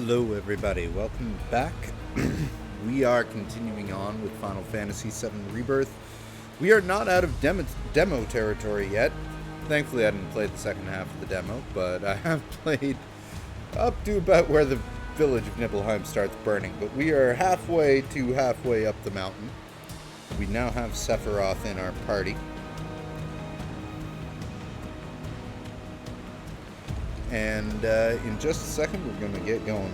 Hello everybody, welcome back. We are continuing on with Final Fantasy VII Rebirth. We are not out of demo territory yet. Thankfully I didn't play the second half of the demo, but I have played up to about where the village of Nibelheim starts burning. But we are halfway up the mountain. We now have Sephiroth in our party. And in just a second, we're going to get going.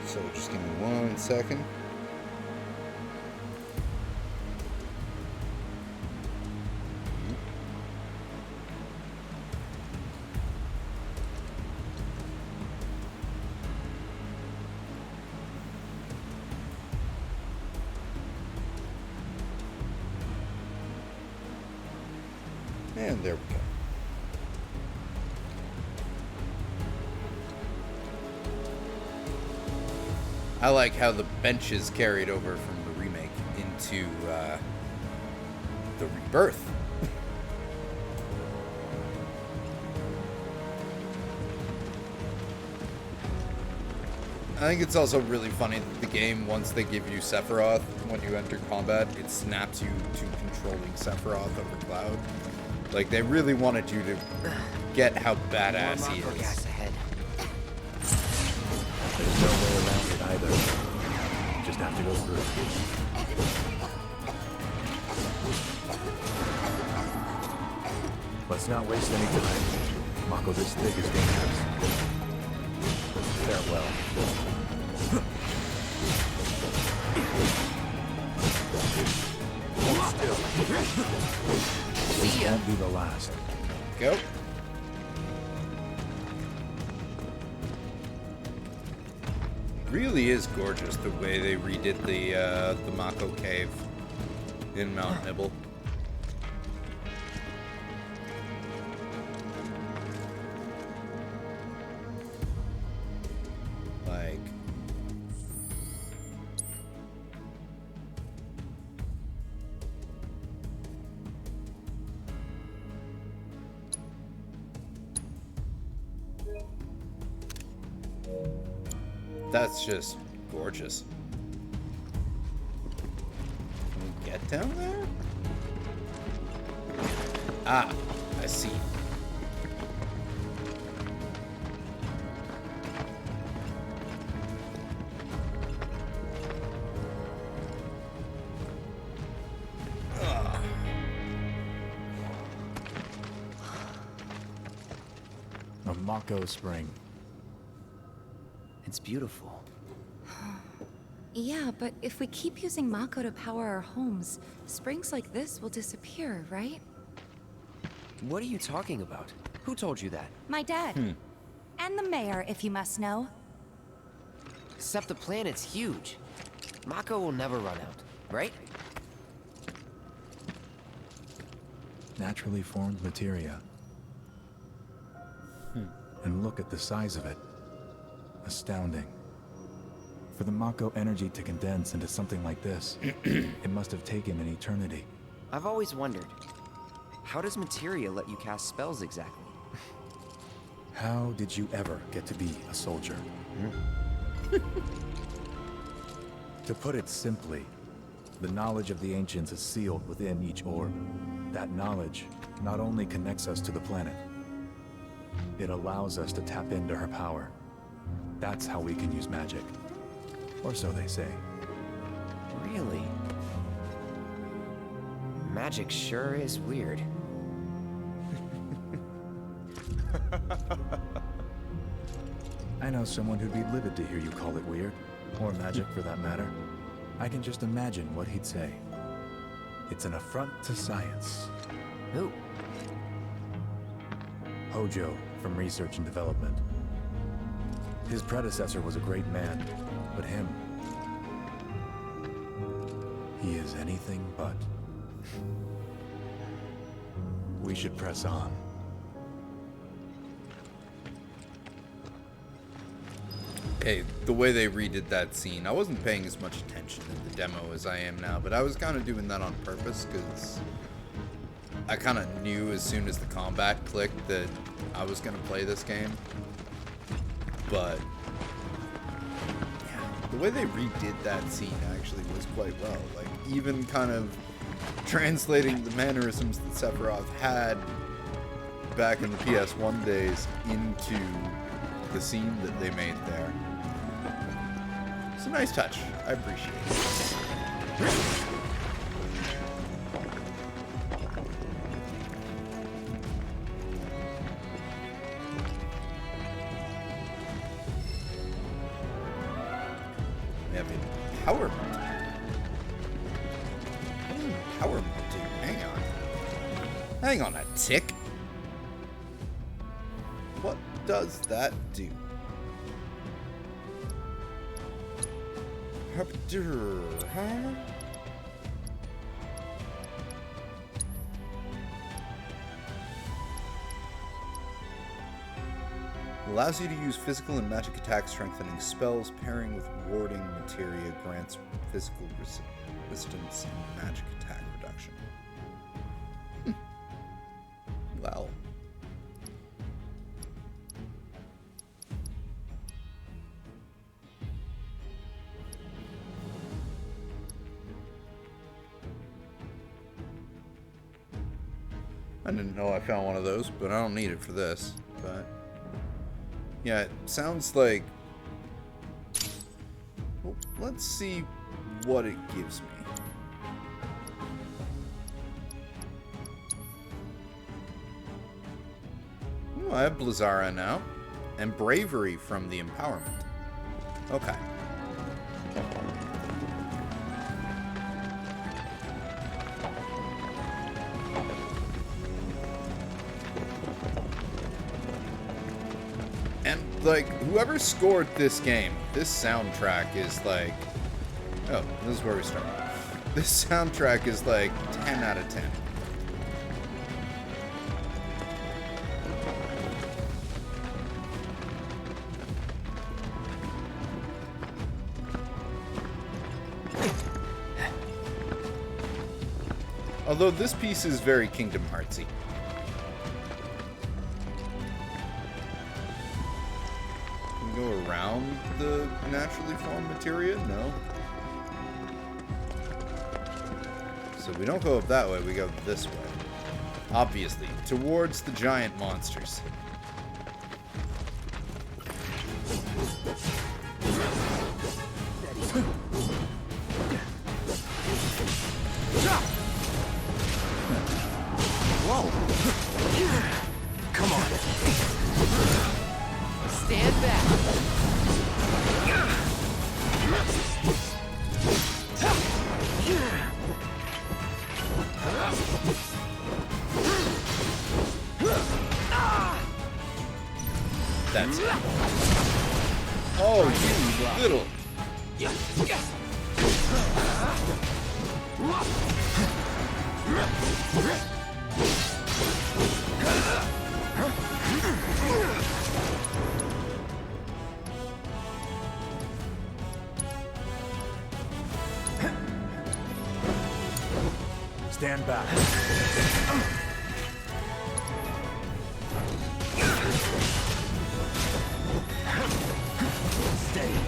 So just give me 1 second. And there we go. I like how the benches carried over from the remake into the Rebirth. I think it's also really funny that the game, once they give you Sephiroth, when you enter combat, it snaps you to controlling Sephiroth over Cloud. Like, they really wanted you to get how badass he is. Gas ahead. There's no way around it either. You just have to go through. Let's not waste any time. Mako this thick is dangerous. Farewell. Hold still. This won't be the last. Go. Really is gorgeous the way they redid the Mako cave in Mount Nibel. Like, that's just gorgeous. Can we get down there? Ah, I see. A Mako spring. It's beautiful. Yeah, but if we keep using Mako to power our homes, springs like this will disappear, right? What are you talking about? Who told you that? My dad. And the mayor, if you must know. Except the planet's huge. Mako will never run out, right? Naturally formed materia. And look at the size of it. Astounding. For the Mako energy to condense into something like this, it must have taken an eternity. I've always wondered, how does materia let you cast spells exactly? How did you ever get to be a soldier? To put it simply, the knowledge of the ancients is sealed within each orb. That knowledge not only connects us to the planet, it allows us to tap into her power. That's how we can use magic. Or so they say. Really? Magic sure is weird. I know someone who'd be livid to hear you call it weird, or magic for that matter. I can just imagine what he'd say. It's an affront to science. Who? Hojo, from Research and Development. His predecessor was a great man, but him... he is anything but. We should press on. Okay, the way they redid that scene, I wasn't paying as much attention in the demo as I am now, but I was kind of doing that on purpose, because I kind of knew as soon as the combat clicked that I was going to play this game. But yeah, the way they redid that scene actually was quite well. Like, even kind of translating the mannerisms that Sephiroth had back in the PS1 days into the scene that they made there. It's a nice touch. I appreciate it. We have empowerment. Empowerment, dude. Hang on. Hang on a tick. What does that do? Huh? Allows you to use physical and magic attack strengthening spells pairing with warding materia, grants physical resistance and magic attack reduction. Well. I didn't know I found one of those, but I don't need it for this. But yeah, it sounds like... Well, let's see what it gives me. Ooh, I have Blizzara now. And Bravery from the Empowerment. Okay. Like, whoever scored this game, this soundtrack is like... Oh, this is where we start. This soundtrack is like 10 out of 10. Although this piece is very Kingdom Heartsy. Go around the naturally formed materia? No. So we don't go up that way, we go this way. Obviously, towards the giant monsters. Whoa! Come on. Stand back. That's it. Oh, you little... Stand back. Steady.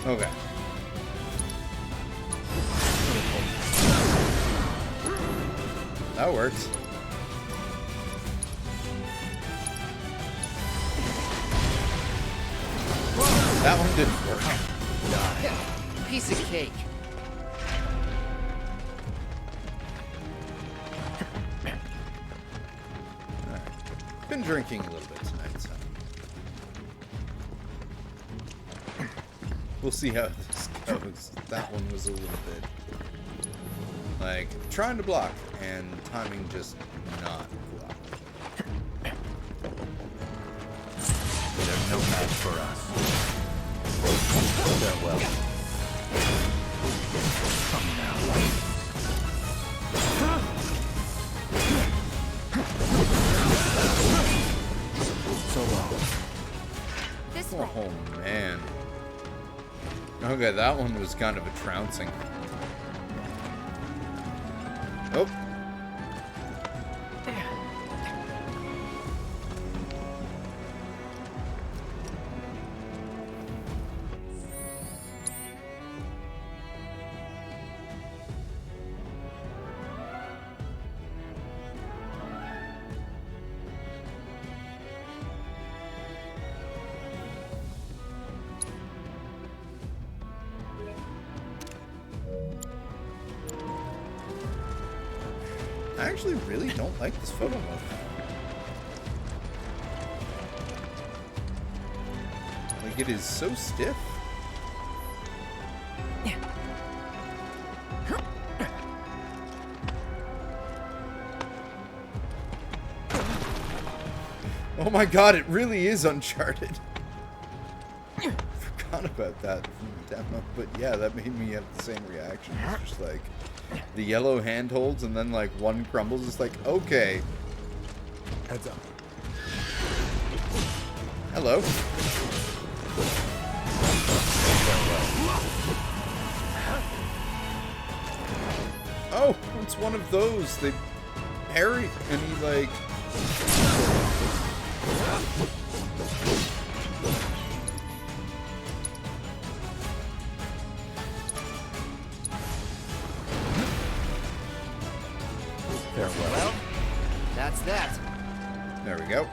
Okay. That works. That one didn't work. Piece of cake. Alright. Been drinking a little bit tonight, so we'll see how this goes. That one was a little bit like trying to block and timing just not cooperating. There's no match for us. Farewell. Come now. So long. This way. Oh man. Okay, that one was kind of a trouncing. actually really don't like this photo mode. Like, it is so stiff. Oh my god, it really is Uncharted. Forgot about that from the demo, but yeah, that made me have the same reaction. It's just like the yellow handholds and then like one crumbles. It's like, okay. Heads up. Hello. Oh, it's one of those. They parry and he like... Farewell. Well, that's that. There we go.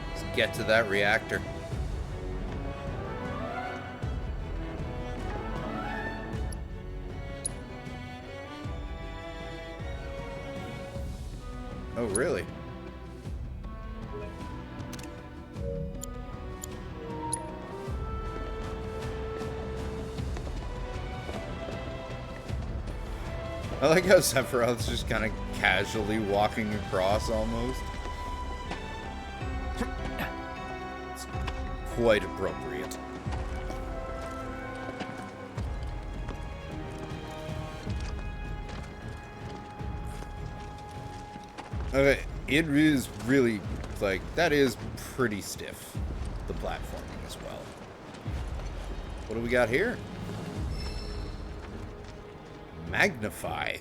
Let's get to that reactor. Oh, really? I like how Sephiroth's just kind of casually walking across almost. It's quite appropriate. Okay, it is really, like, that is pretty stiff, the platforming as well. What do we got here? Magnify.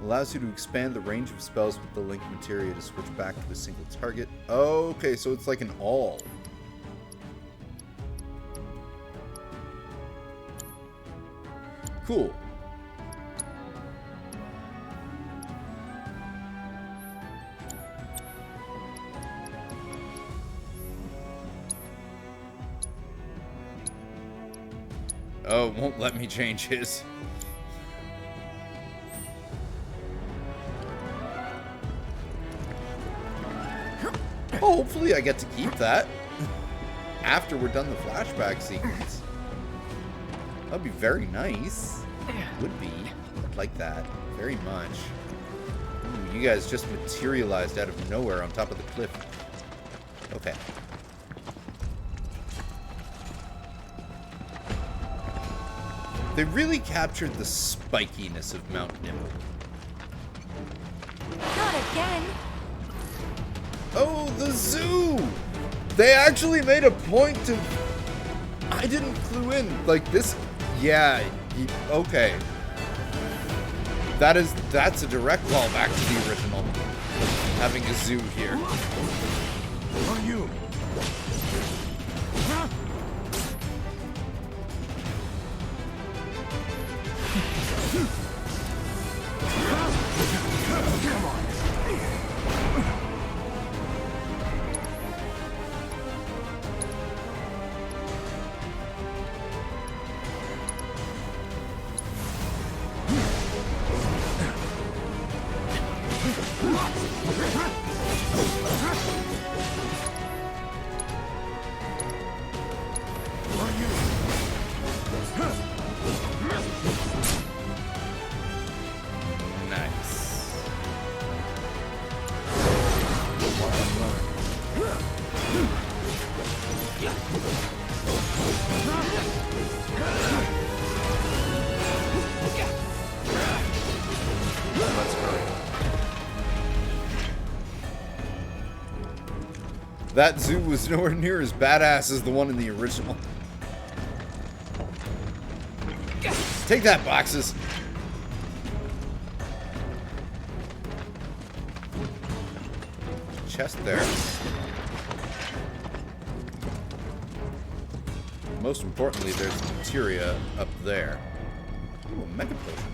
Allows you to expand the range of spells with the link materia to switch back to a single target. Oh, okay, so it's like an all. Cool. Oh, it won't let me change his. Oh, hopefully I get to keep that after we're done the flashback sequence. That'd be very nice. Would be. I'd like that very much. Ooh, you guys just materialized out of nowhere on top of the cliff. Okay. They really captured the spikiness of Mount Nimble. Not again. Oh, the zoo! They actually made a point to... I didn't clue in. Like, this... Yeah, okay. That's a direct callback to the original. Having a zoo here. Who are you? Come on. Nice. Let's go. That zoo was nowhere near as badass as the one in the original. Take that, boxes. Chest there. most importantly, there's materia up there. Ooh, a mega potion.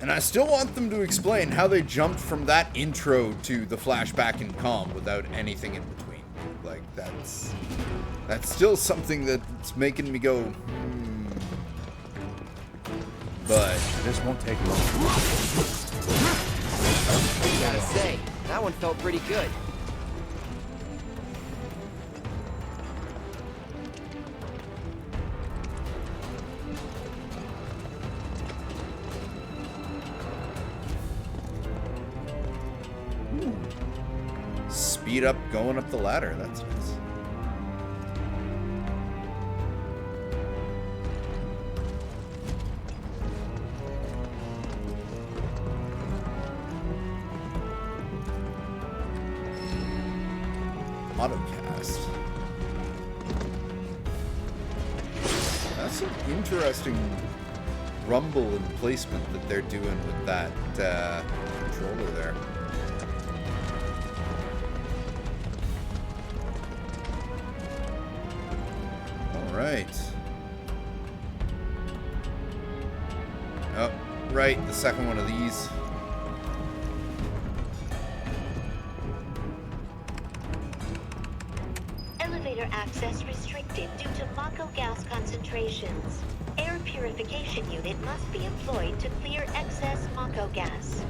And I still want them to explain how they jumped from that intro to the flashback in calm without anything in between. Like, that's still something that's making me go, hmm. But This won't take long. Gotta say, that one felt pretty good. speed up going up the ladder. That's nice. Autocast. That's an interesting rumble and placement that they're doing with that controller there. All right. Oh, right, the second one of these. Elevator access restricted due to Mako gas concentrations. Air purification unit must be employed to clear excess Mako gas.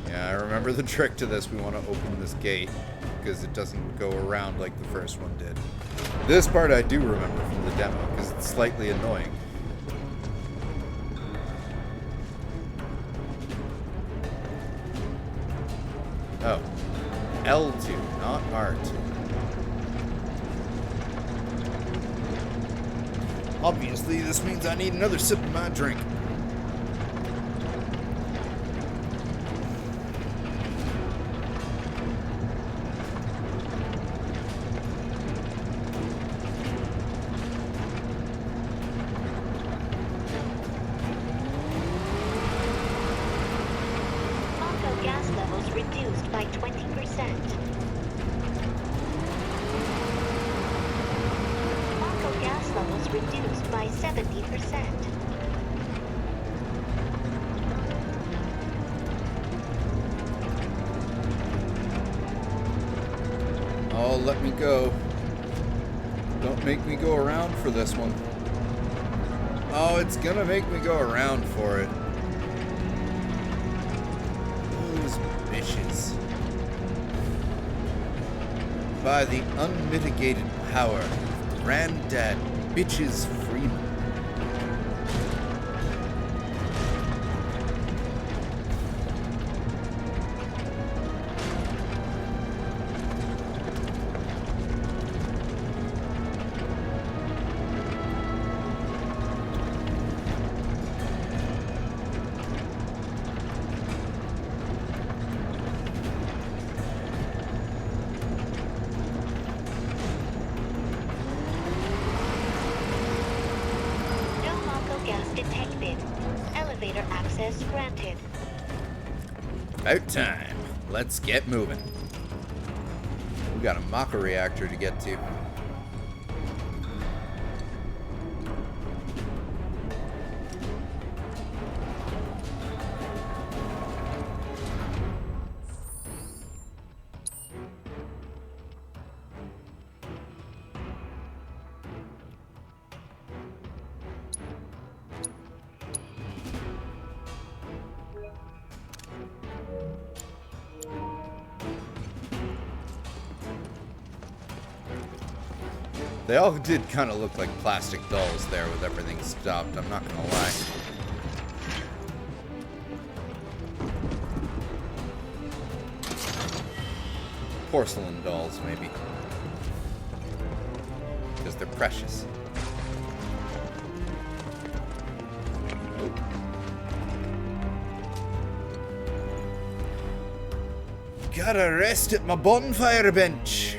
Yeah, I remember the trick to this. We want to open this gate because it doesn't go around like the first one did. This part I do remember from the demo because it's slightly annoying. Oh, L2, not R2. Obviously, this means I need another sip of my drink. Mako gas levels reduced by 20%. Mako gas levels reduced by 70%. Oh, let me go. Don't make me go around for this one. Oh, it's gonna make me go around for it. Those bitches. By the unmitigated power of Granddad Bitches Freeman. No Mako gas detected. Elevator access granted. About time. Let's get moving. We got a Mako reactor to get to. They all did kind of look like plastic dolls there with everything stopped, I'm not gonna lie. Porcelain dolls, maybe. Because they're precious. Gotta rest at my bonfire bench.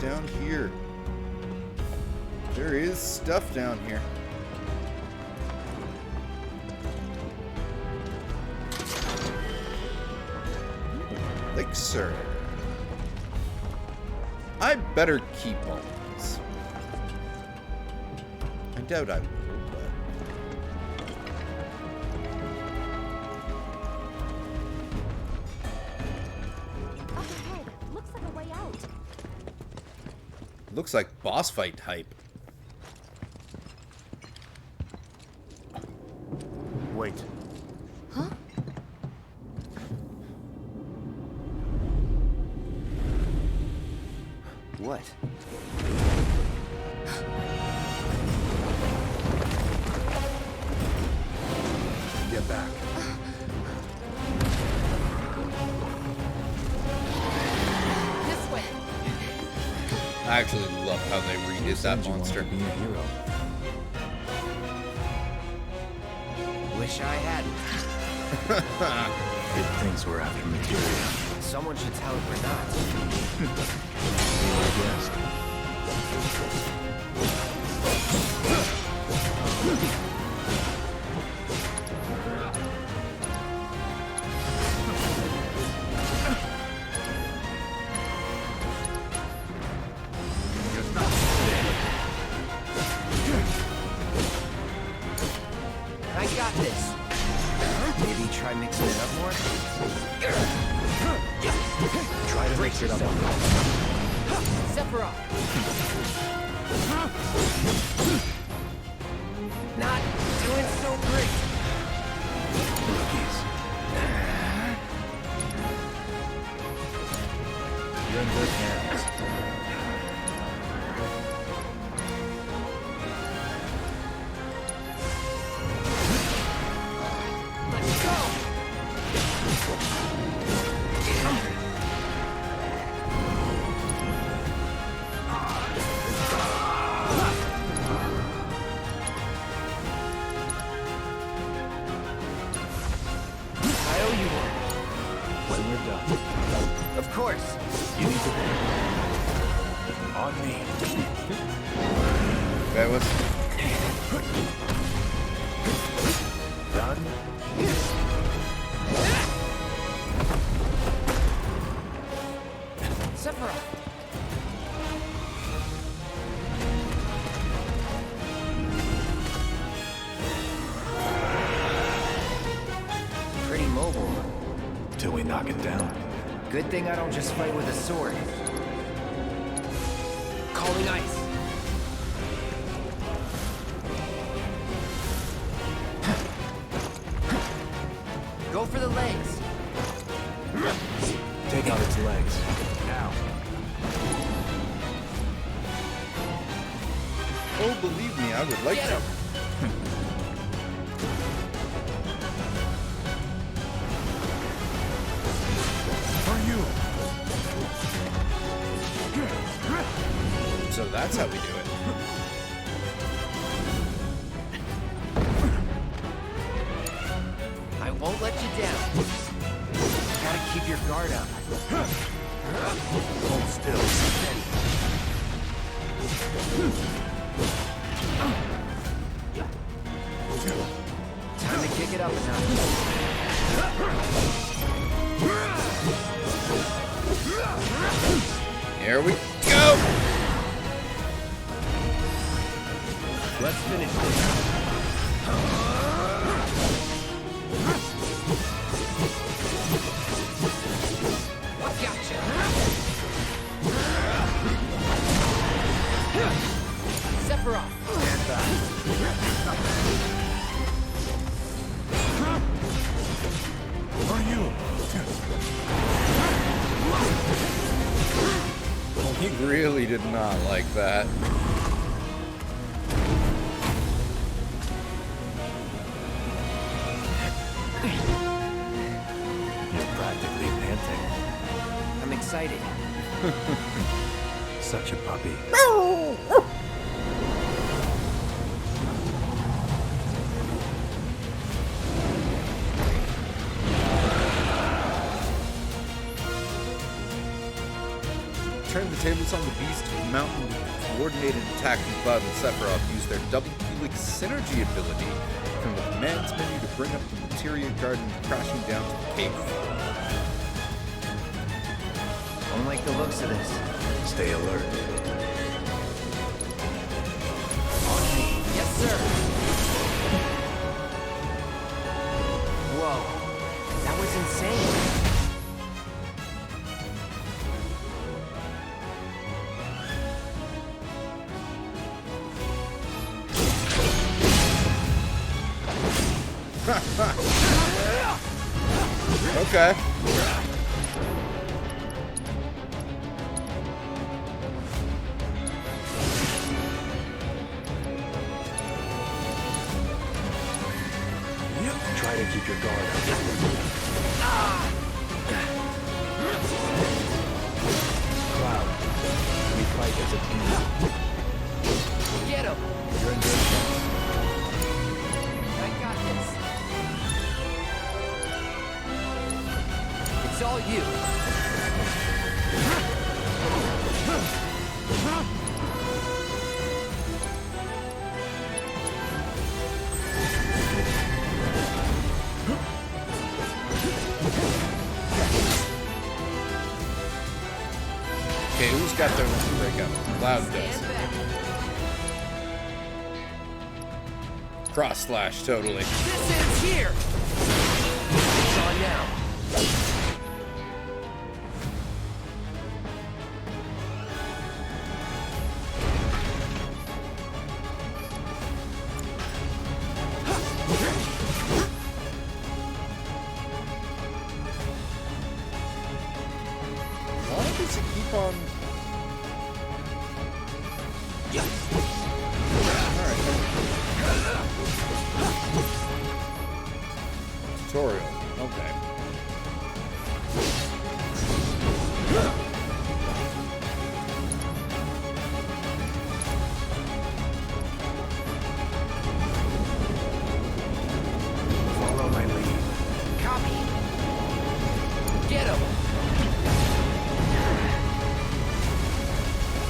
down here? There is stuff down here. Elixir. I better keep all of these. I doubt I will, but... Up ahead. Looks like a way out. Looks like boss fight type. Wait. Huh? What? Get back. This way. I actually love how they redid that You want monster. to be a hero. Wish I hadn't. It thinks we're after material. Someone should tell it we're not. I guessed. I got this. Maybe try mixing it up more? Try to mix it up. Sephiroth. Not doing so great. Rookies. You're in good hands. Let's go. I owe you one. When we're done, Of course. you need to pay. On me. Okay, what's... Done? Sephiroth. Pretty mobile. Till we knock it down. Good thing I don't just fight with a sword. Calling ice. Go for the legs. Take out its legs. Now. Oh, believe me, I would like Get to. him. For you. So that's how we do it. I won't let you down. Gotta keep your guard up. Hold still. Steady. Time to kick it up a notch. Here we go! Let's finish this. Gotcha. Sephiroth. Stand back. For you. He really did not like that. You're practically panting. I'm excited. Such a puppy. turned the tables on the beast, mountain with a coordinated attack from Cloud and Sephiroth used their double helix synergy ability from the commands menu to bring up the materia garden crashing down to the cave. I don't like the looks of this. Stay alert. Yes, sir. Whoa, that was insane. Okay. Try to keep your guard up. Cloud, we fight as a team. Get him. You're in good hands. I got this. It's all you. Okay, who's got their breakout? Cloud does. Stand back. Cross slash, totally. This ends here. It's on now. Why does it keep on? Alright. Tutorial. Okay. Follow my lead. Copy. Get him.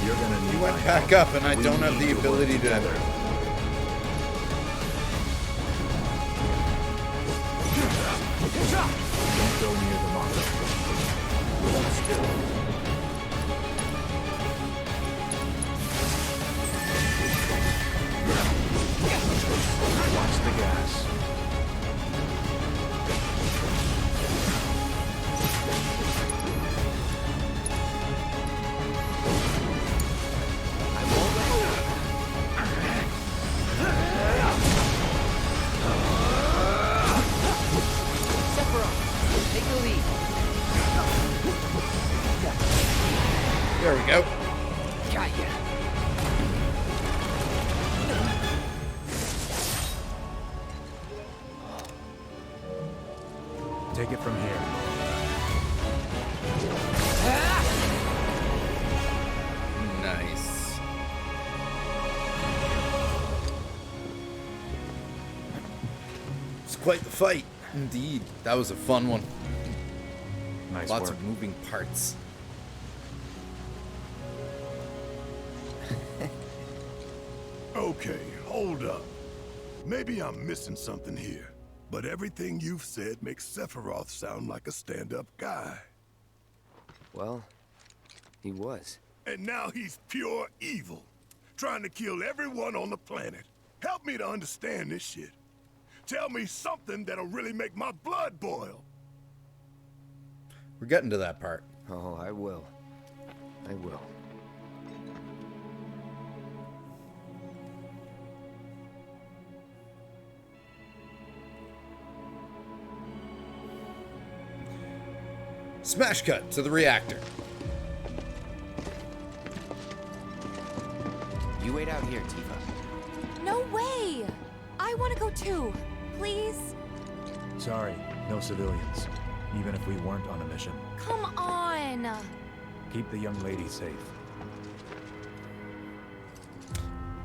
You're gonna need You went my back help. up, and I We don't have need the to work ability to. together. Don't go near the Mako. Hold still. Watch the gas. I won't let go. Sephiroth, take the lead. There we go. Got ya. Take it from here. Nice. It's quite the fight, indeed. That was a fun one. Nice Lots work. of moving parts. Okay, hold up. Maybe I'm missing something here, but everything you've said makes Sephiroth sound like a stand-up guy. Well, he was. And now he's pure evil, trying to kill everyone on the planet. Help me to understand this shit. Tell me something that'll really make my blood boil. We're getting to that part. Oh, I will. I will. Smash cut to the reactor. You wait out here, Tifa. No way! I want to go too. Please? Sorry, no civilians. Even if we weren't on a mission. Come on! Keep the young lady safe.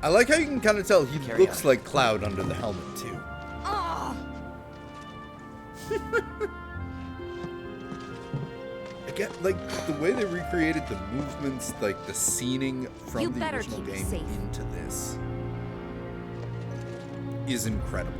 I like how you can kind of tell he Carry looks on. like Cloud under the helmet, too. Ugh! get, like, the way they recreated the movements, like, the scening from You the better original keep me game safe. into this is incredible.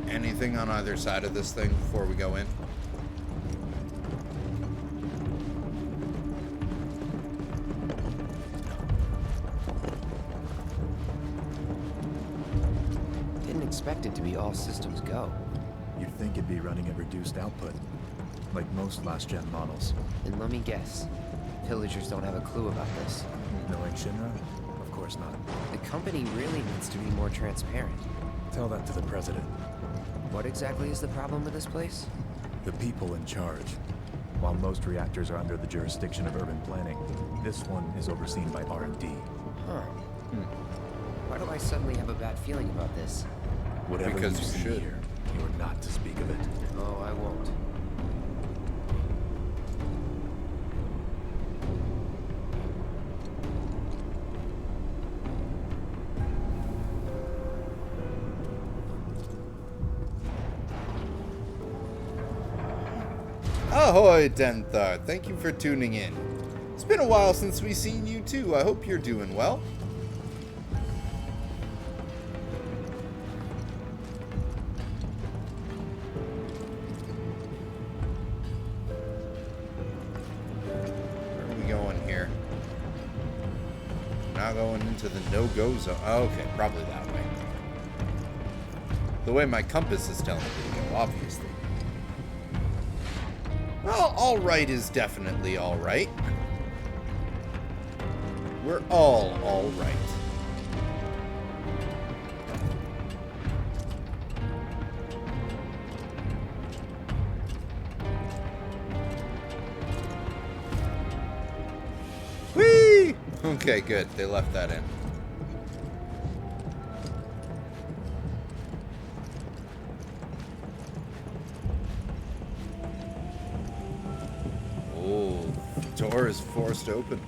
Anything on either side of this thing before we go in? Didn't expect it to be all systems go. You'd think it'd be running at reduced output, like most last-gen models. And let me guess, pillagers don't have a clue about this. Knowing Shinra? Of course not. The company really needs to be more transparent. Tell that to the president. What exactly is the problem with this place? The people in charge. While most reactors are under the jurisdiction of urban planning, this one is overseen by R&D. Huh. Why do I suddenly have a bad feeling about this? Whatever Because you you see should. here, you are not to speak of it. Oh, I won't. Ahoy, Denthar. Thank you for tuning in. It's been a while since we've seen you too. I hope you're doing well. Where are we going here? Now going into the no-go zone. Oh, okay, probably that way. The way my compass is telling me to go, obviously. Well, alright is definitely alright. We're all alright. Whee! Okay, good. They left that in. Oh, the door is forced open.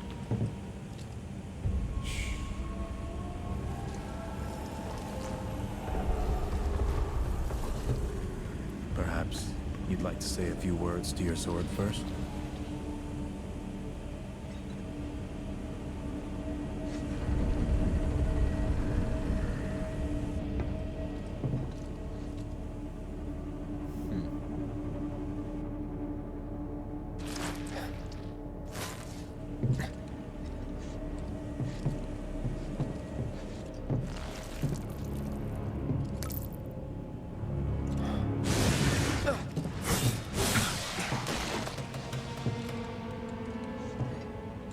Perhaps you'd like to say a few words to your sword first?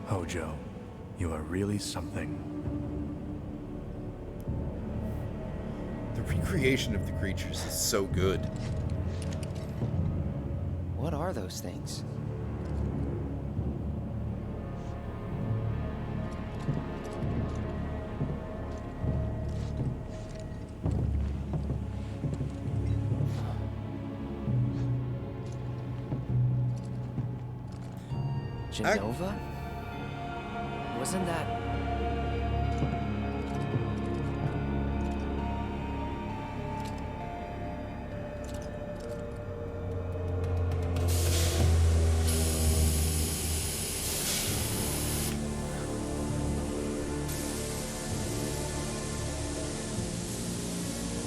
Hojo, you are really something. The recreation of the creatures is so good. What are those things? Genova? Wasn't that...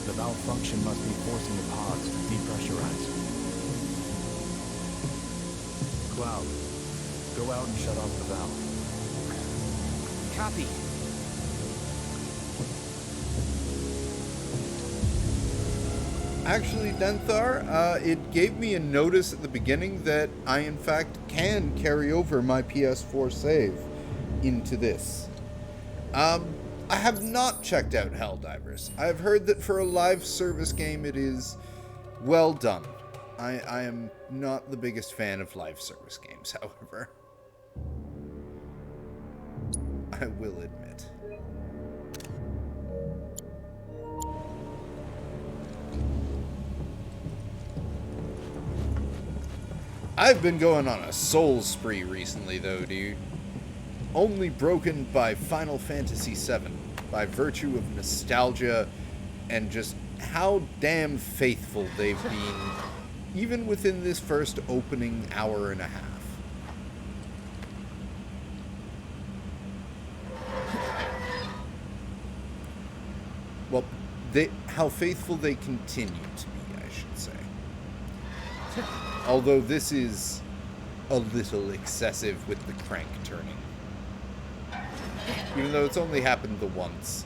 The malfunction must be forcing the pods to depressurize. Cloud, go out and shut off the valve. Copy. Actually, Denthar, it gave me a notice at the beginning that I, in fact, can carry over my PS4 save into this. I have not checked out Helldivers. I've heard that for a live service game, it is well done. I am not the biggest fan of live service games, however. I will admit. I've been going on a soul spree recently, though, dude. Only broken by Final Fantasy VII, by virtue of nostalgia and just how damn faithful they've been, even within this first opening hour and a half. Well, how faithful they continue to be, I should say. Although this is a little excessive with the crank turning. Even though it's only happened the once,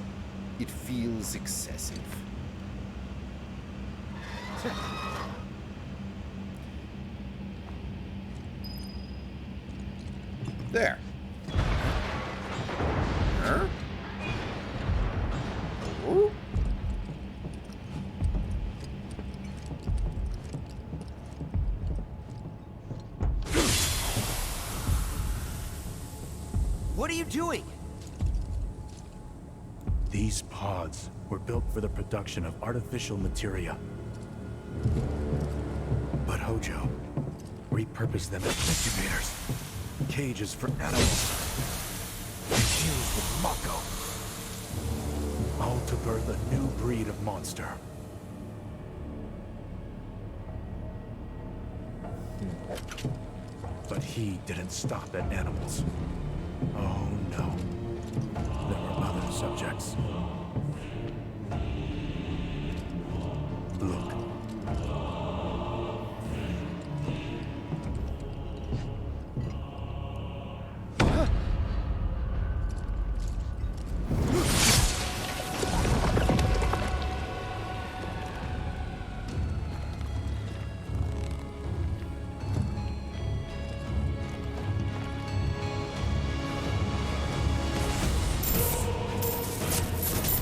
it feels excessive. There. Huh? Ooh. What are you doing? These pods were built for the production of artificial materia. But Hojo repurposed them as incubators, cages for animals, infused with Mako, all to birth a new breed of monster. But he didn't stop at animals. Oh no. There were other subjects. Look.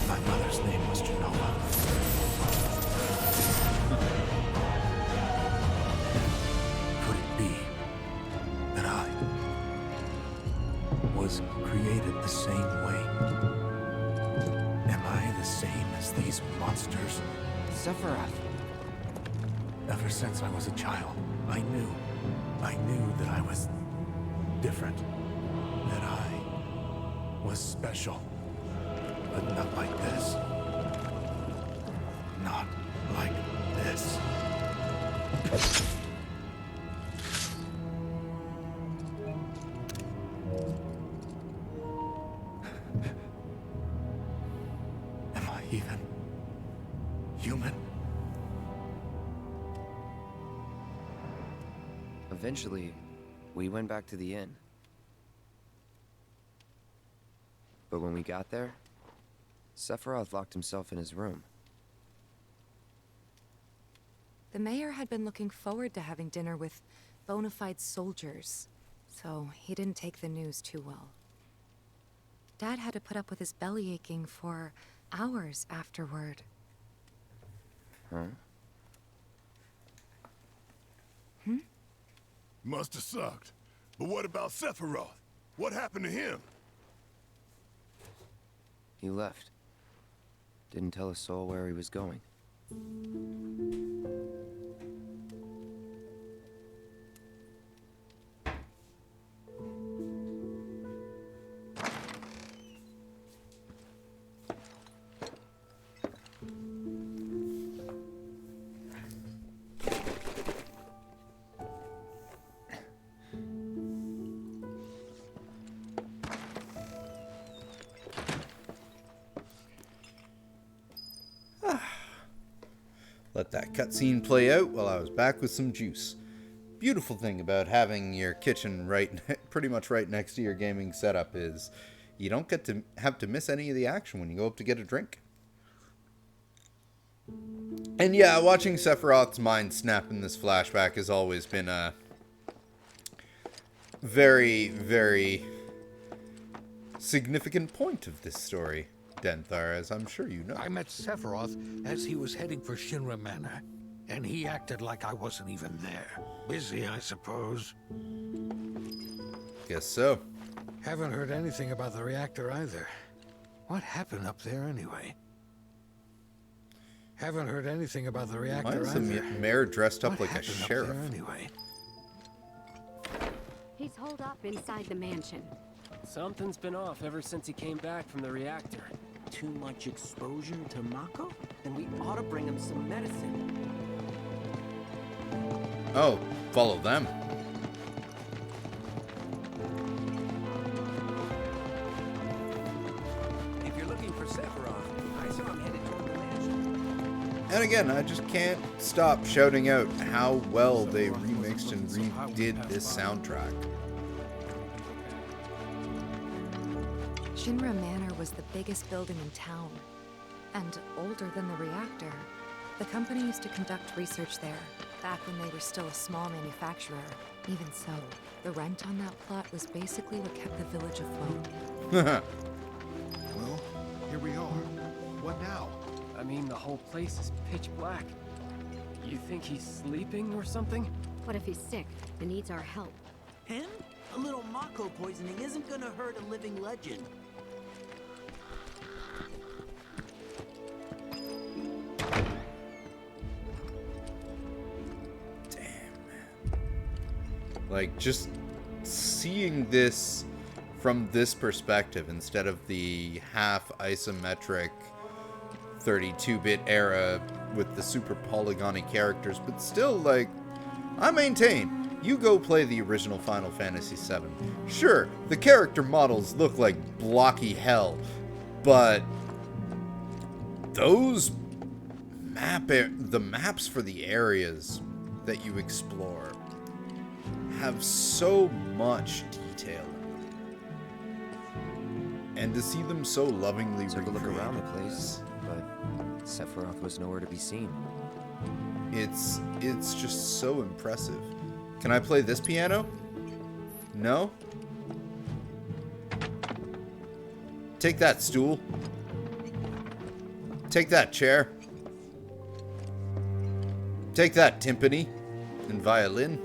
My mother's name was Genova. Could it be that I was created the same way? Am I the same as these monsters? Sephiroth. Ever since I was a child, I knew that I was different, that I was special, but not like this. Not like this. Am I even human? Eventually, we went back to the inn. But when we got there, Sephiroth locked himself in his room. The mayor had been looking forward to having dinner with bona fide soldiers, so he didn't take the news too well. Dad had to put up with his belly aching for hours afterward. Huh? Must have sucked. But what about Sephiroth? What happened to him? He left. Didn't tell a soul where he was going. Let that cutscene play out while I was back with some juice. Beautiful thing about having your kitchen pretty much right next to your gaming setup is you don't get to have to miss any of the action when you go up to get a drink. And yeah, watching Sephiroth's mind snap in this flashback has always been a very, very significant point of this story, Denthar, as I'm sure you know. I met Sephiroth as he was heading for Shinra Manor, and he acted like I wasn't even there. Busy, I suppose. Guess so. Haven't heard anything about the reactor either. What happened up there anyway? Haven't heard anything about the reactor Why is the either. mayor dressed up What like a happened up sheriff? there anyway? He's holed up inside the mansion. Something's been off ever since he came back from the reactor. Too much exposure to Mako? Then we ought to bring him some medicine. Oh, follow them. If you're looking for Sephiroth, I saw him headed toward the mansion. And again, I just can't stop shouting out how well they remixed and redid this soundtrack. Shinra Manor was the biggest building in town, and older than the reactor. The company used to conduct research there, back when they were still a small manufacturer. Even so, the rent on that plot was basically what kept the village afloat. Well, here we are. What now? I mean, the whole place is pitch black. You think he's sleeping or something? What if he's sick and needs our help? Him? A little Mako poisoning isn't gonna hurt a living legend. Like, just seeing this from this perspective instead of the half isometric 32-bit era with the super polygony characters, but still, like, I maintain, you go play the original Final Fantasy VII. Sure, the character models look like blocky hell, but those the maps for the areas that you explore have so much detail in them. And to see them so lovingly Took a look recreated, around the place, but Sephiroth was nowhere to be seen. it's just so impressive. Can I play this piano? No? Take that stool. Take that chair. Take that timpani and violin.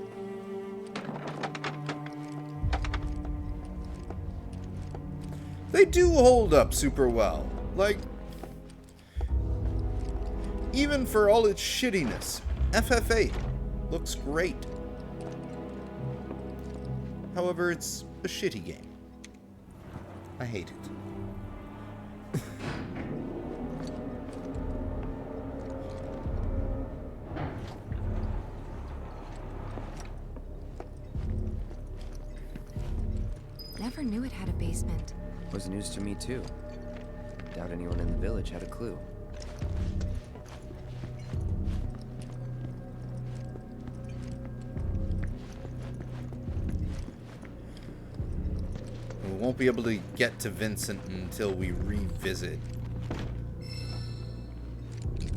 They do hold up super well. Like, even for all its shittiness, FF8 looks great. However, it's a shitty game. I hate it. Never knew it had a basement. Was news to me too. Doubt anyone in the village had a clue. We won't be able to get to Vincent until we revisit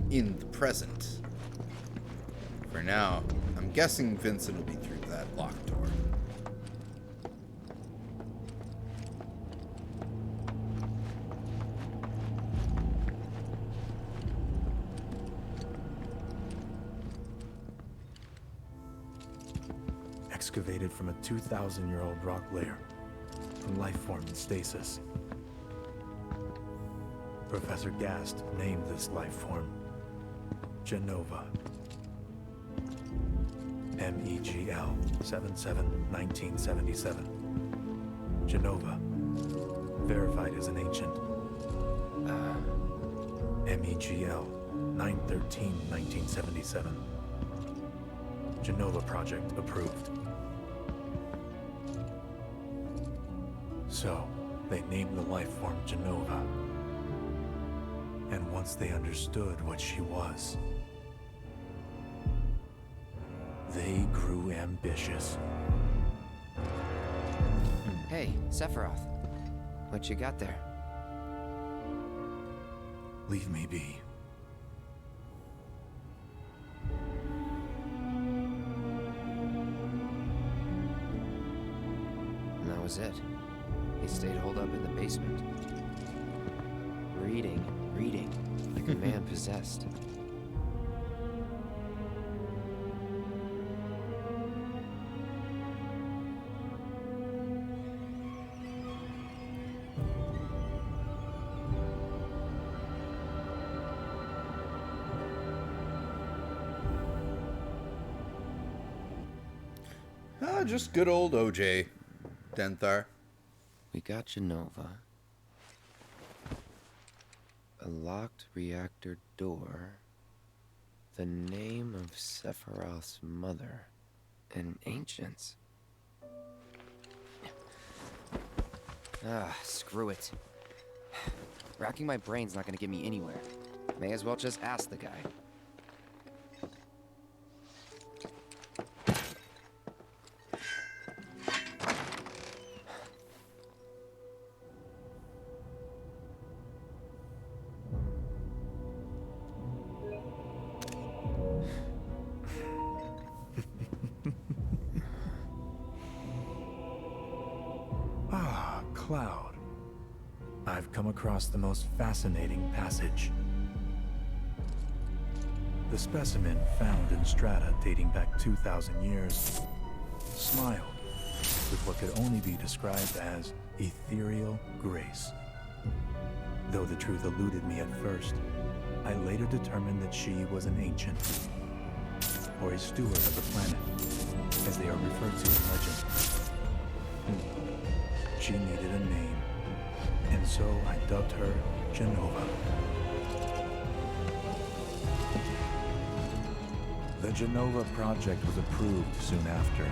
in the present. For now, I'm guessing Vincent will be through that locked door. Excavated from a 2,000-year-old rock layer, a life form in stasis. Professor Gast named this life form Genova. MEGL 77-1977. Genova. Verified as an ancient. MEGL 9/13/1977. Genova project approved. So, they named the life form Genova. And once they understood what she was, they grew ambitious. Hey, Sephiroth. What you got there? Leave me be. And that was it. He stayed holed up in the basement. Reading, like a man possessed. Just good old OJ Denthar. We got Genova. A locked reactor door. The name of Sephiroth's mother. And ancients. Screw it. Racking my brain's not gonna get me anywhere. May as well just ask the guy. Cloud. I've come across the most fascinating passage. The specimen found in strata dating back 2,000 years smiled with what could only be described as ethereal grace. Though the truth eluded me at first, I later determined that she was an ancient, or a steward of the planet, as they are referred to in legend. She needed a name, and so I dubbed her Genova. The Genova project was approved soon after.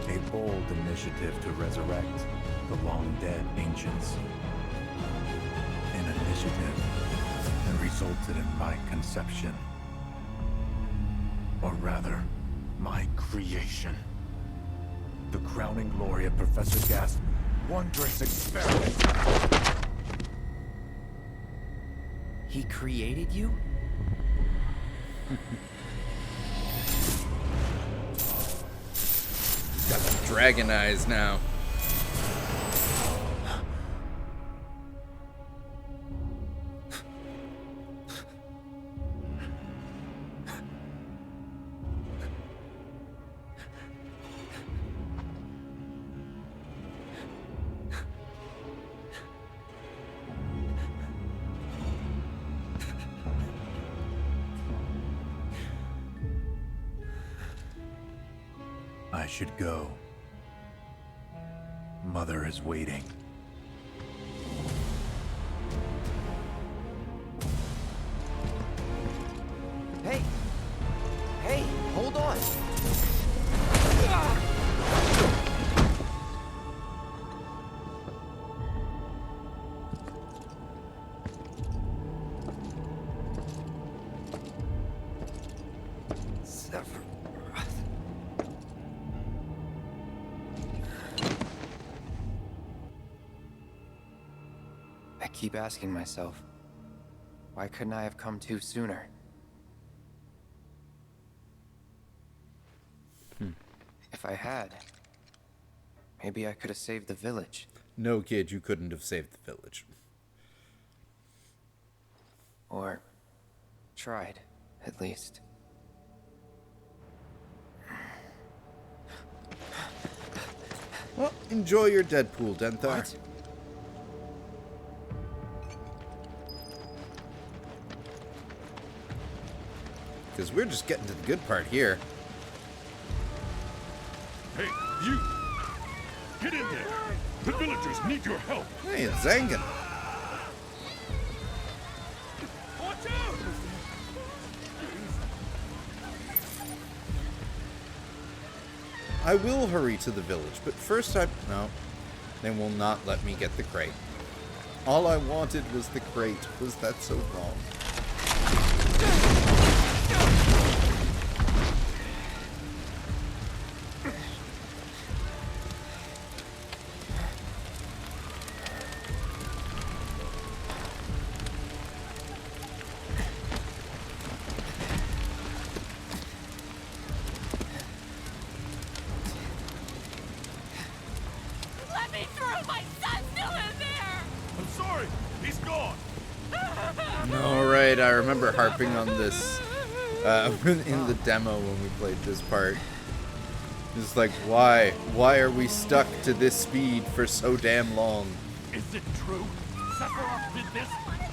A bold initiative to resurrect the long-dead ancients. An initiative that resulted in my conception. Or rather, my creation. The crowning glory of Professor Gas' wondrous experiment. He created you? Got the dragon eyes now. I should go. Mother is waiting. Hey! Hey, hold on! I keep asking myself, why couldn't I have come to sooner? If I had, maybe I could have saved the village. No, kid, you couldn't have saved the village. Or tried, at least. Well, enjoy your Deadpool, Denthar. What? Because we're just getting to the good part here. Hey, you! Get in there! The villagers need your help! Hey, it's Zangan. Watch out! I will hurry to the village, but first no. They will not let me get the crate. All I wanted was the crate. Was that so wrong? Let me through! My son's still in there! I'm sorry! He's gone! Alright, I remember harping on this in the demo when we played this part. It's like, why? Why are we stuck to this speed for so damn long? Is it true? Sephiroth did this?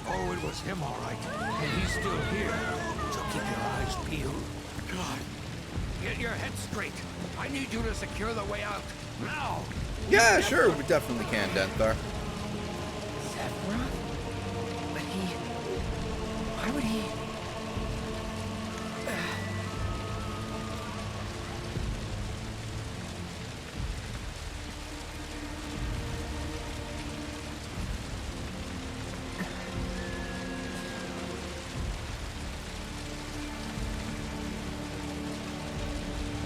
Oh, it was him, all right. And he's still here. So keep your eyes peeled. God, Get your head straight. I need you to secure the way out. Now! Yeah, sure, we definitely can, Denthar. Sephiroth? But he... Why would he...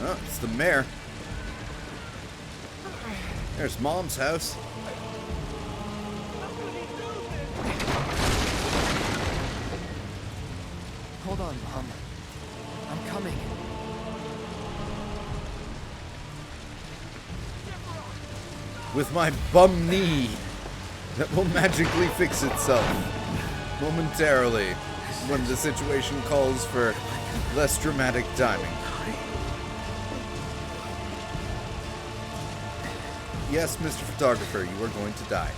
Oh, it's the mayor. There's Mom's house. Hold on, Mom. I'm coming. With my bum knee that will magically fix itself momentarily when the situation calls for less dramatic timing. Yes, Mr. Photographer, you are going to die.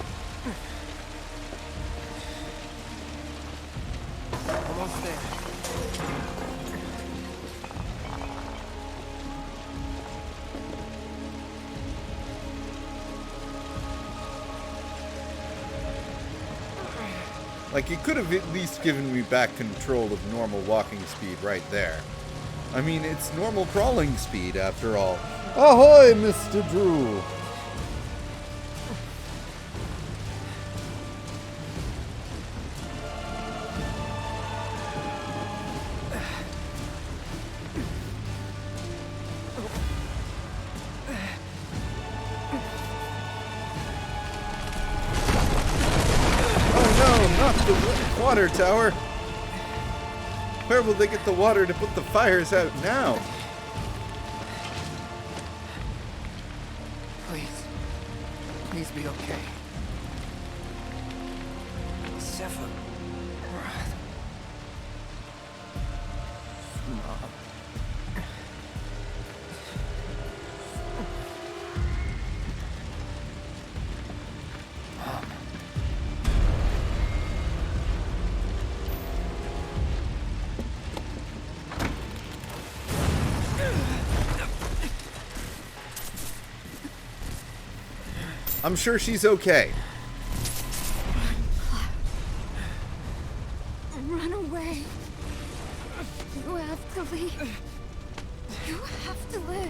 Almost there. Like, you could have at least given me back control of normal walking speed right there. I mean, it's normal crawling speed, after all. Ahoy, Mr. Drew! The water tower. Where will they get the water to put the fires out now? Please be okay. Sephiroth. Mom. I'm sure she's okay. Run away. You have to leave. You have to live.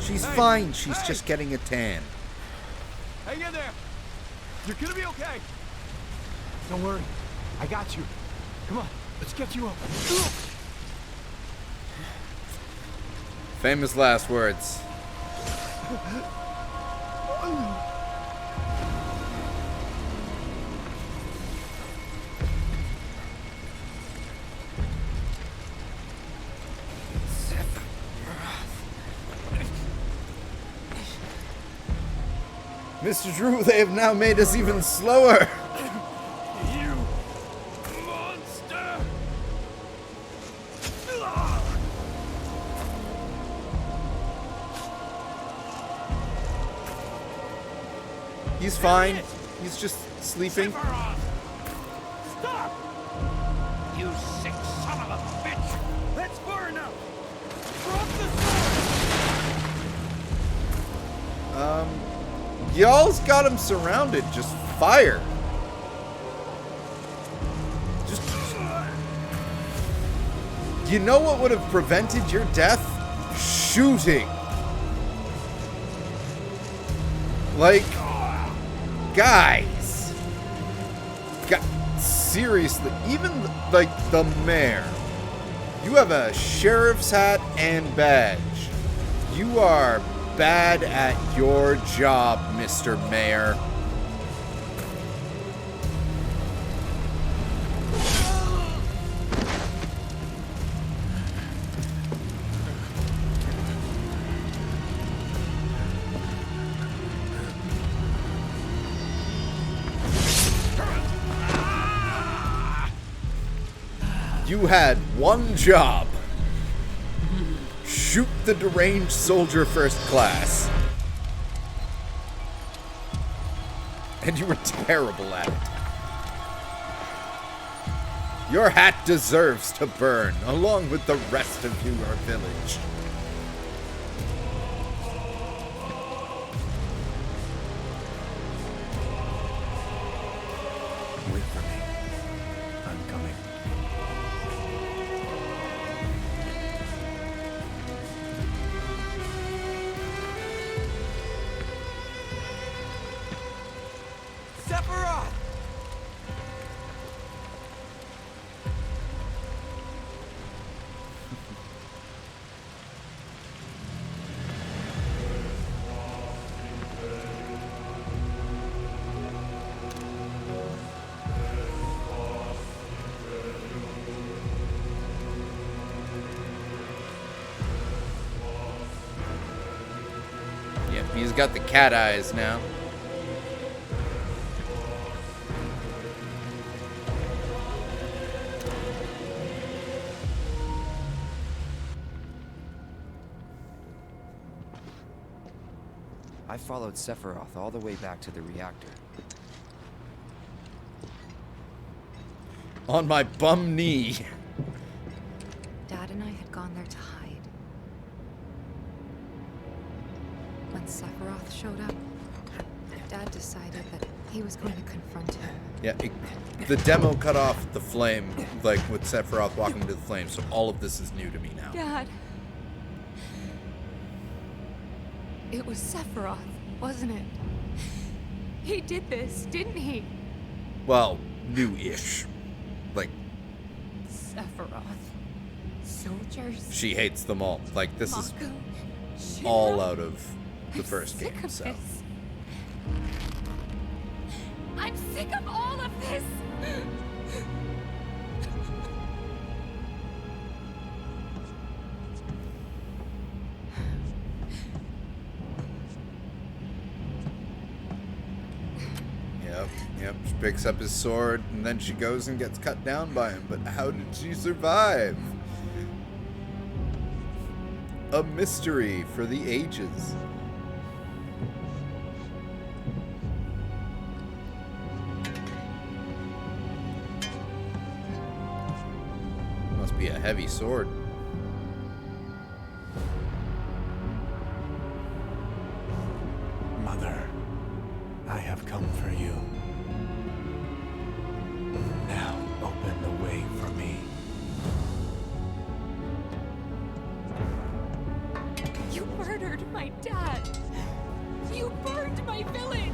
She's fine. She's just getting a tan. Hang in there. You're gonna be okay. Don't worry. I got you. Come on, let's get you up. Famous last words. Mr. Drew, they have now made us even slower. He's fine. He's just sleeping. Stop! You sick son of a bitch! That's far enough. Drop the sword. Y'all's got him surrounded. Just fire. Just. You know what would have prevented your death? Shooting. Like. Guys, seriously, even like the mayor, you have a sheriff's hat and badge. You are bad at your job, Mr. Mayor. You had one job. Shoot the deranged soldier first class. And you were terrible at it. Your hat deserves to burn, along with the rest of your village. Wait for me. I'm coming. Sephiroth! Yep, he's got the cat eyes now. I followed Sephiroth all the way back to the reactor. On my bum knee. Dad and I had gone there to hide. When Sephiroth showed up, Dad decided that he was going to confront him. Yeah, the demo cut off the flame, like with Sephiroth walking into the flame, so all of this is new to me now. Dad! It was Sephiroth, wasn't it? He did this, didn't he? Well, new-ish. Like, Sephiroth. Soldiers. she hates them all. Like, this is Mako, all Shinra. out of the I'm first sick game, of so. this. I'm sick of all of this! Yep, she picks up his sword, and then she goes and gets cut down by him. But how did she survive? A mystery for the ages. Must be a heavy sword. Mother, I have come for you. Now open the way for me. You murdered my dad! You burned my village!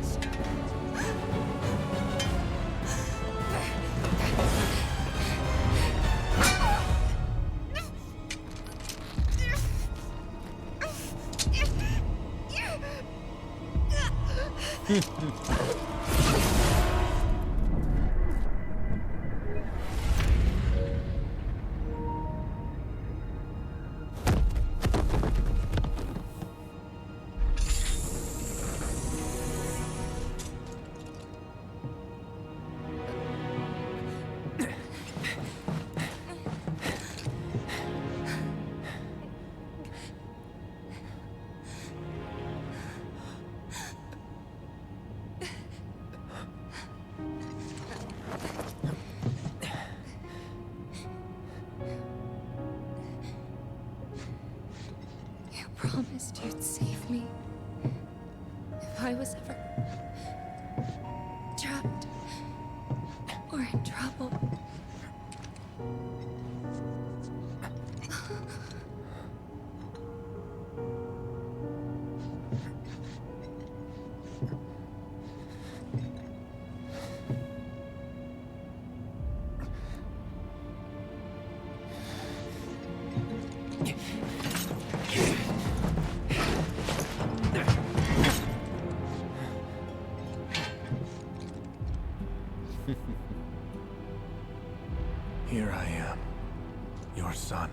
You promised you'd save me if I was ever trapped or in trouble. Here I am, your son.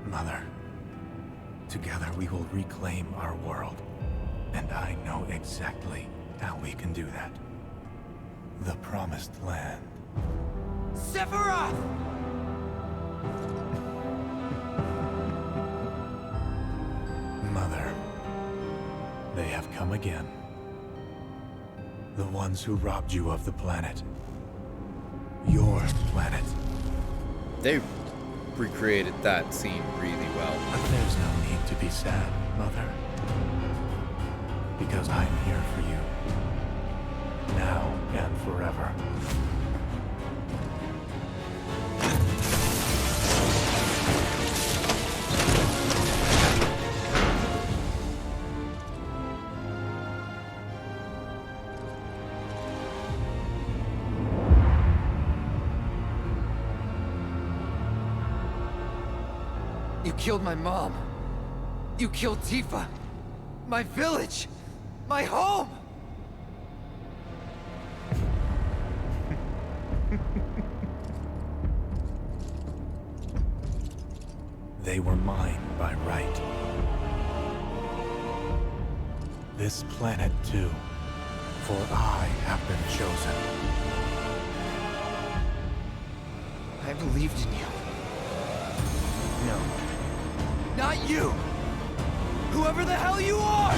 Mother, together we will reclaim our world. And I know exactly how we can do that. The Promised Land. Sephiroth! Mother, they have come again. The ones who robbed you of the planet. Your planet. They recreated that scene really well. But there's no need to be sad, Mother. Because I'm here for you. Now and forever. You killed my mom. You killed Tifa. My village. My home. They were mine by right. This planet too, for I have been chosen. I believed in you. No. Not you! Whoever the hell you are!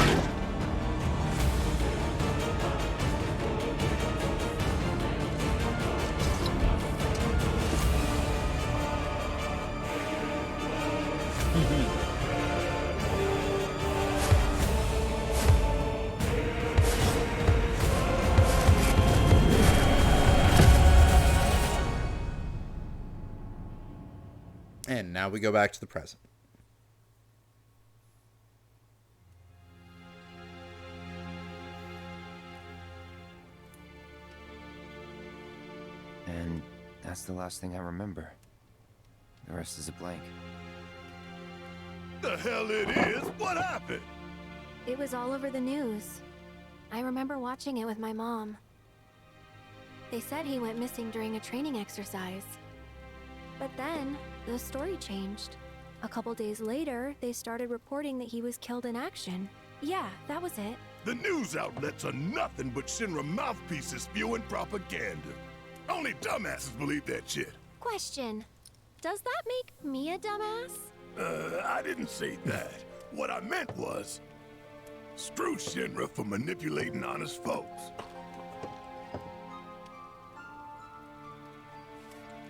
And now we go back to the present. And that's the last thing I remember. The rest is a blank. The hell it is? What happened? It was all over the news. I remember watching it with my mom. They said he went missing during a training exercise. But then, the story changed. A couple days later, they started reporting that he was killed in action. Yeah, that was it. The news outlets are nothing but Shinra mouthpieces spewing propaganda. Only dumbasses believe that shit. Question. Does that make me a dumbass? I didn't say that. What I meant was, screw Shinra for manipulating honest folks.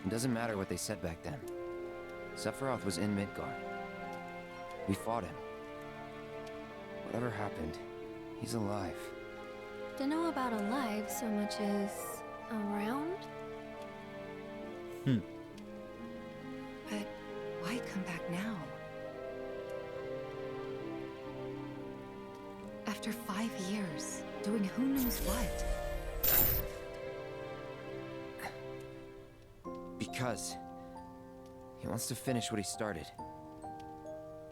It doesn't matter what they said back then. Sephiroth was in Midgard. We fought him. Whatever happened, he's alive. Don't know about alive so much as around? But why come back now? After 5 years, doing who knows what? Because he wants to finish what he started.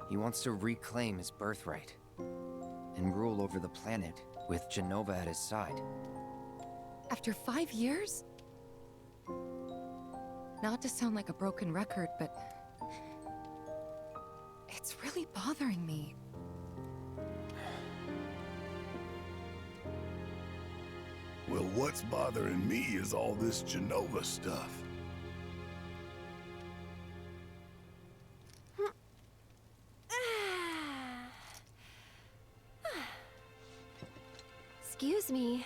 He wants to reclaim his birthright and rule over the planet with Jenova at his side. After 5 years? Not to sound like a broken record, but it's really bothering me. Well, what's bothering me is all this Jenova stuff. Excuse me.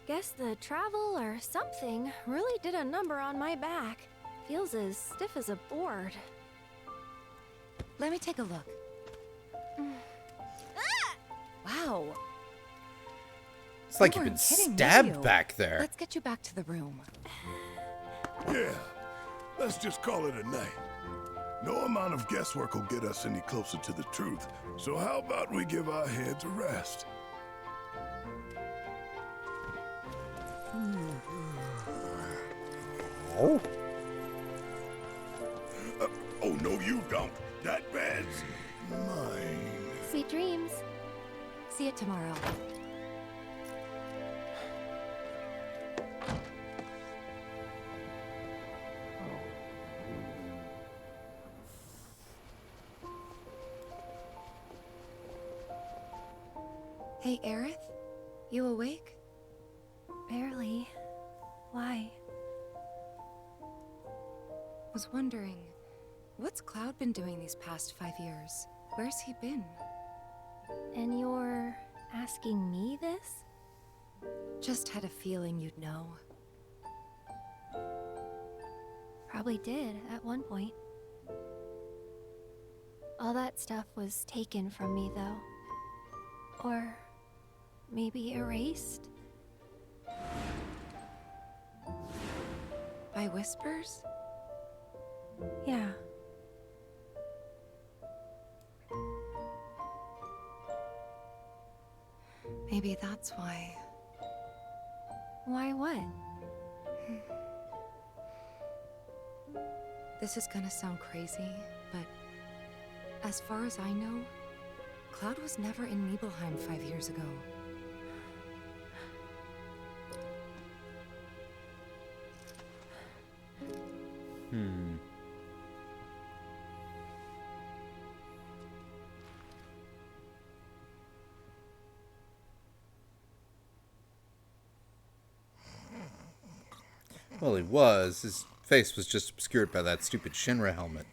Guess the travel or something really did a number on my back. Feels as stiff as a board. Let me take a look. Wow. It's like You you've been weren't kidding, were stabbed you? back there. Let's get you back to the room. Yeah, let's just call it a night. No amount of guesswork will get us any closer to the truth, so how about we give our heads a rest? Oh. Oh, no, you don't. That bed's mine. Sweet dreams. See you tomorrow. Hey, Aerith? You awake? Barely. Why? Was wondering, what's Cloud been doing these past 5 years? Where's he been? And you're asking me this? Just had a feeling you'd know. Probably did at one point. All that stuff was taken from me, though. Or maybe erased? By whispers? Yeah. Maybe that's why. Why what? This is gonna sound crazy, but as far as I know, Cloud was never in Nibelheim 5 years ago. Well, he was. His face was just obscured by that stupid Shinra helmet.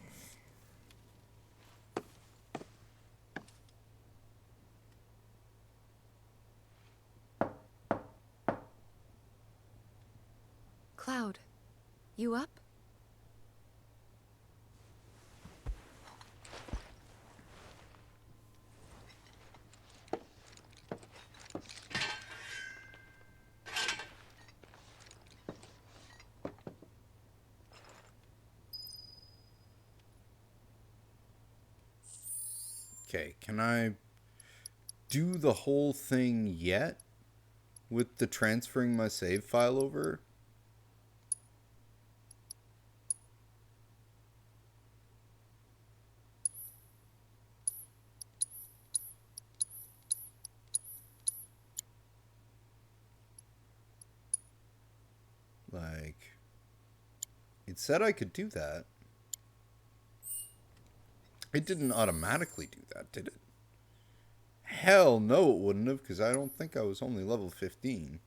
Cloud, you up? Okay, can I do the whole thing yet with the transferring my save file over? Like, it said I could do that. It didn't automatically do that, did it? Hell no, it wouldn't have, because I don't think I was only level 15.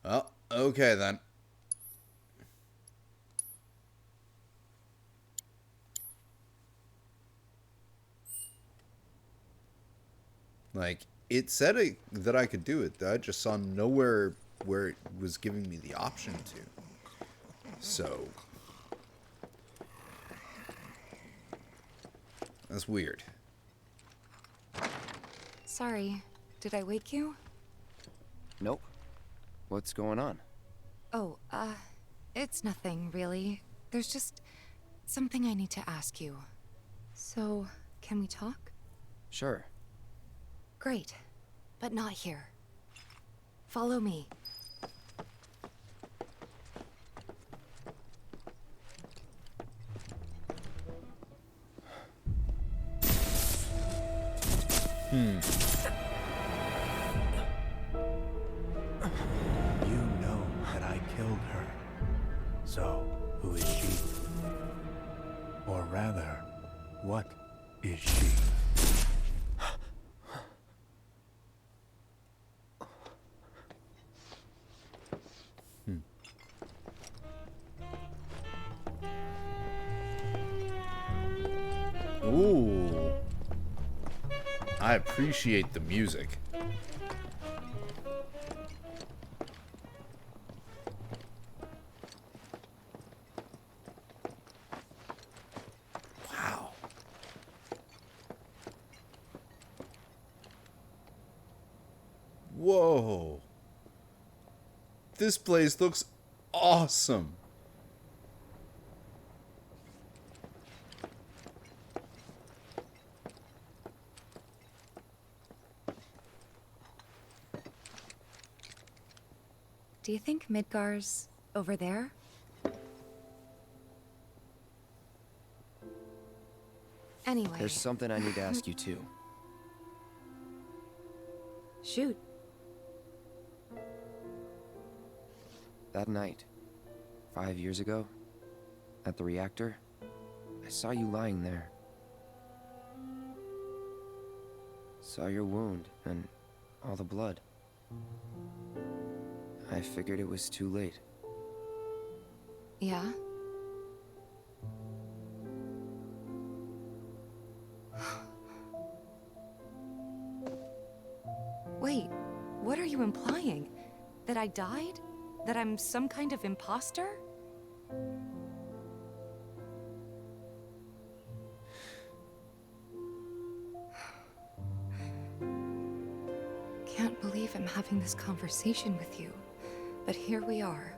Oh, okay then. Like, it said that I could do it. I just saw nowhere where it was giving me the option to. So, that's weird. Sorry, did I wake you? Nope. What's going on? Oh, it's nothing, really. There's just something I need to ask you. So, can we talk? Sure. Great, but not here. Follow me. You know that I killed her. So, who is she? Or rather, what is she? Ooh. I appreciate the music. Wow. Whoa. This place looks awesome. Do you think Midgar's over there? Anyway. There's something I need to ask you too. Shoot. That night, 5 years ago, at the reactor, I saw you lying there. Saw your wound and all the blood. I figured it was too late. Yeah? Wait, what are you implying? That I died? That I'm some kind of imposter? Can't believe I'm having this conversation with you, but here we are.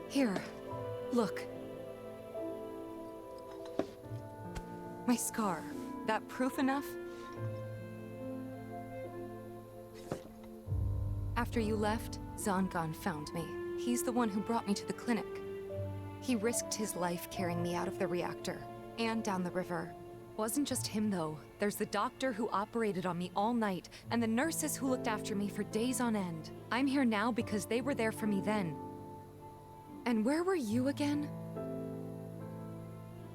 Here, look. My scar. That proof enough? After you left, Zangan found me. He's the one who brought me to the clinic. He risked his life carrying me out of the reactor and down the river. Wasn't just him, though. There's the doctor who operated on me all night, and the nurses who looked after me for days on end. I'm here now because they were there for me then. And where were you again?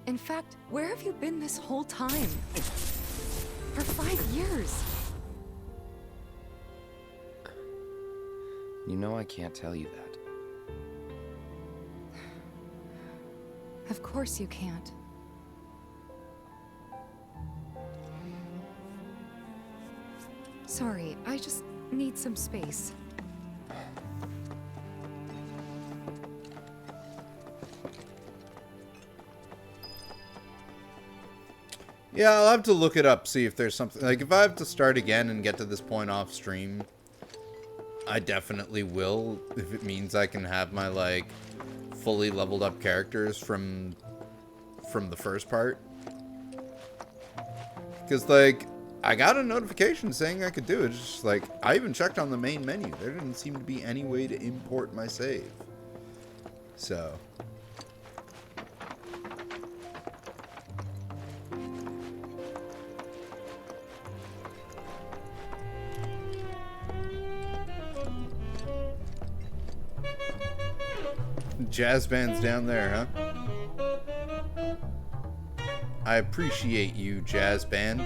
In fact, where have you been this whole time? For 5 years. You know I can't tell you that. Of course you can't. Sorry, I just need some space. Yeah, I'll have to look it up, see if there's something. Like, if I have to start again and get to this point off stream, I definitely will, if it means I can have my, like, fully leveled up characters from the first part. Because, like, I got a notification saying I could do it. It's just, like, I even checked on the main menu. There didn't seem to be any way to import my save. So... Jazz band's down there, huh? I appreciate you, jazz band.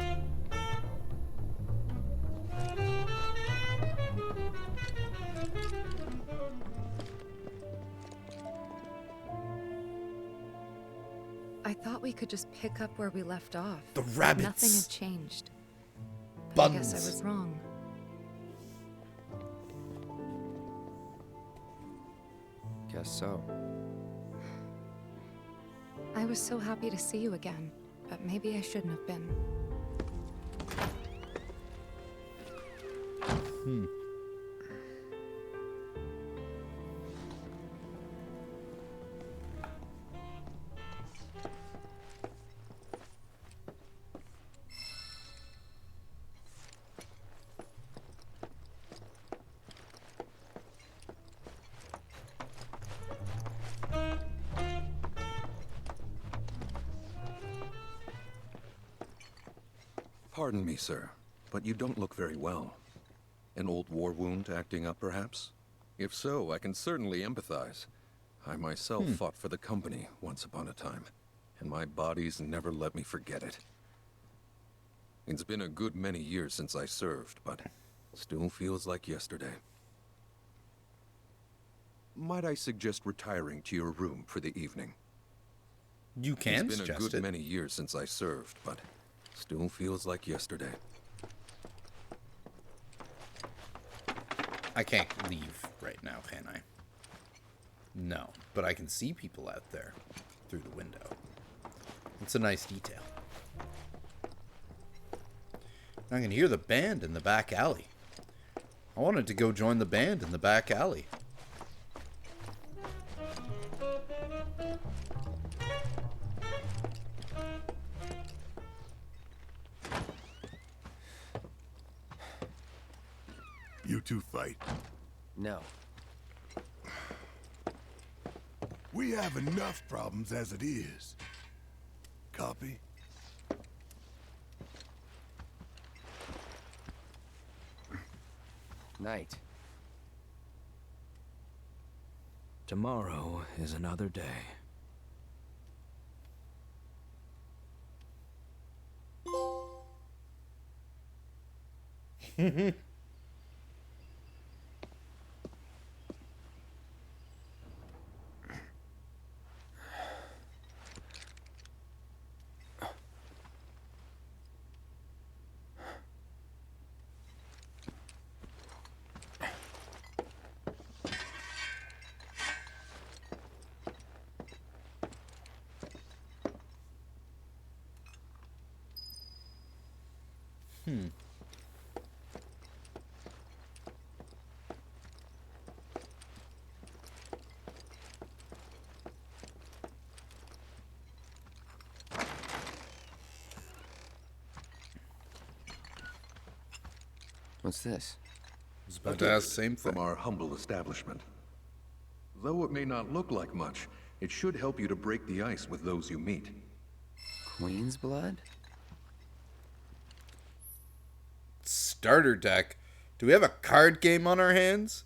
I thought we could just pick up where we left off. The rabbits. Nothing had changed. But I guess I Buns. was wrong. Guess so. I was so happy to see you again, but maybe I shouldn't have been. Pardon me, sir, but you don't look very well. An old war wound acting up, perhaps? If so, I can certainly empathize. I myself fought for the company once upon a time, and my body's never let me forget it. It's been a good many years since I served, but still feels like yesterday. Might I suggest retiring to your room for the evening? You can It's been a suggest good it. many years since I served, but still feels like yesterday. I can't leave right now, can I? No, but I can see people out there through the window. It's a nice detail. I can hear the band in the back alley. I wanted to go join the band in the back alley. You two fight. No. We have enough problems as it is. Copy? Night. Tomorrow is another day. What's this? I was about to ask the same thing. From our humble establishment. Though it may not look like much, it should help you to break the ice with those you meet. Queen's blood? Starter deck. Do we have a card game on our hands?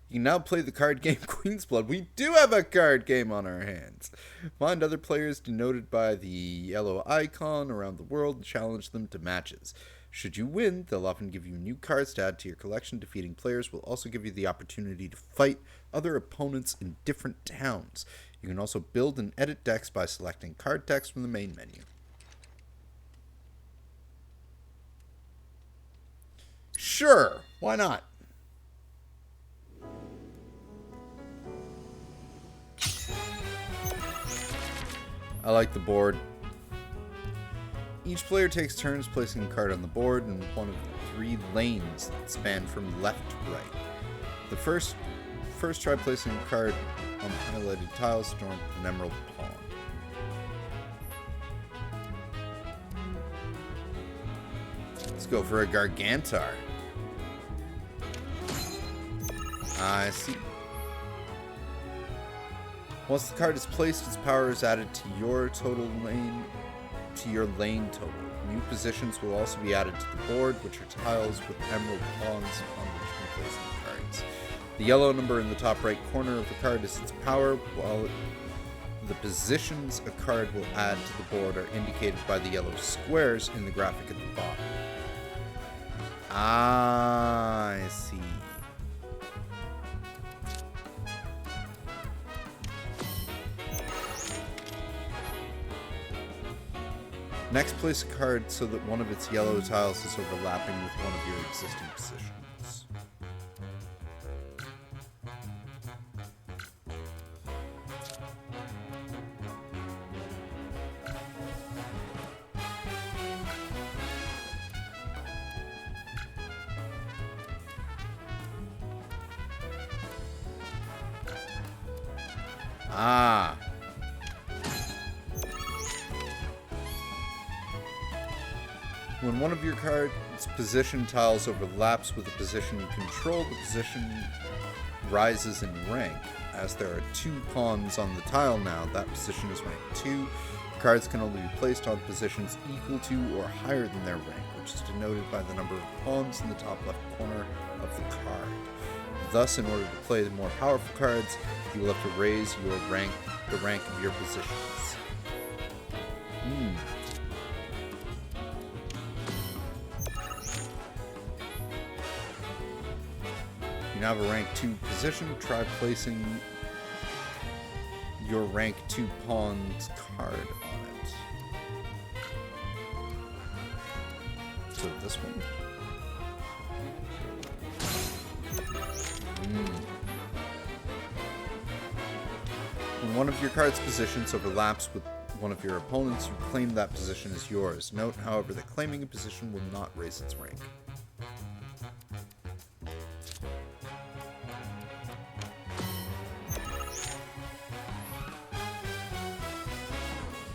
You can now play the card game Queen's Blood. We do have a card game on our hands. Find other players denoted by the yellow icon around the world and challenge them to matches. Should you win, they'll often give you new cards to add to your collection. Defeating players will also give you the opportunity to fight other opponents in different towns. You can also build and edit decks by selecting card text from the main menu. Sure, why not? I like the board. Each player takes turns placing a card on the board in one of the 3 lanes that span from left to right. The first try placing a card on the highlighted tiles to join an emerald pawn. Let's go for a Gargantar. I see. Once the card is placed, its power is added to your lane total. New positions will also be added to the board, which are tiles with emerald pawns on which you can place the cards. The yellow number in the top right corner of the card is its power, while the positions a card will add to the board are indicated by the yellow squares in the graphic at the bottom. I see. Next, place a card so that one of its yellow tiles is overlapping with one of your existing positions. Ah. When one of your card's position tiles overlaps with a position you control, the position rises in rank. As there are 2 pawns on the tile now, that position is rank 2. Cards can only be placed on positions equal to or higher than their rank, which is denoted by the number of pawns in the top left corner of the card. Thus, in order to play the more powerful cards, you will have to raise your rank, the rank of your positions. You now have a rank 2 position. Try placing your rank 2 pawn's card on it. So this one. When one of your card's positions overlaps with one of your opponents, you claim that position as yours. Note, however, that claiming a position will not raise its rank.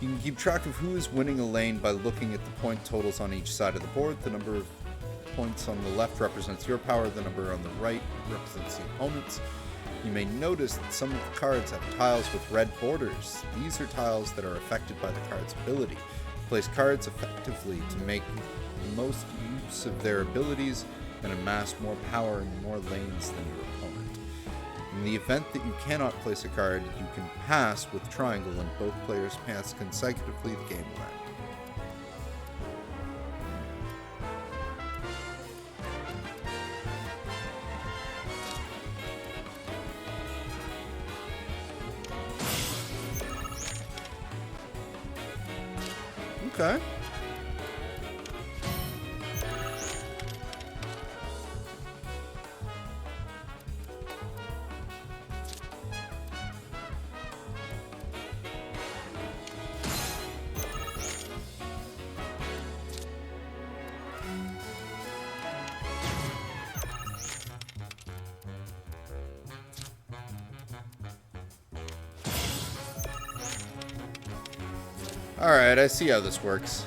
You can keep track of who is winning a lane by looking at the point totals on each side of the board. The number of points on the left represents your power, the number on the right represents the opponent's. You may notice that some of the cards have tiles with red borders. These are tiles that are affected by the card's ability. Place cards effectively to make the most use of their abilities and amass more power in more lanes than your opponent. In the event that you cannot place a card, you can pass with triangle, and both players pass consecutively, the game will end. Okay. Alright, I see how this works.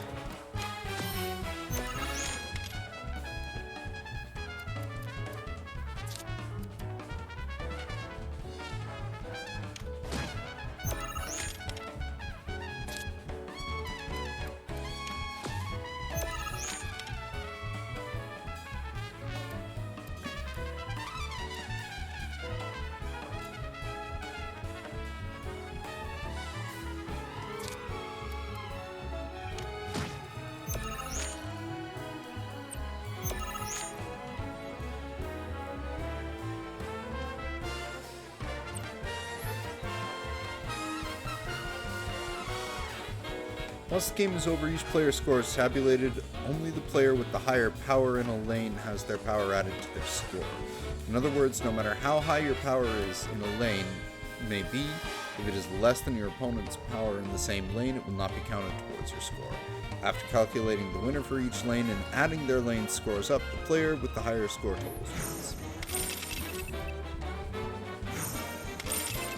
Once the game is over, each player's score is tabulated. Only the player with the higher power in a lane has their power added to their score. In other words, no matter how high your power is in a lane may be, if it is less than your opponent's power in the same lane, it will not be counted towards your score. After calculating the winner for each lane and adding their lane scores up, the player with the higher score totals wins.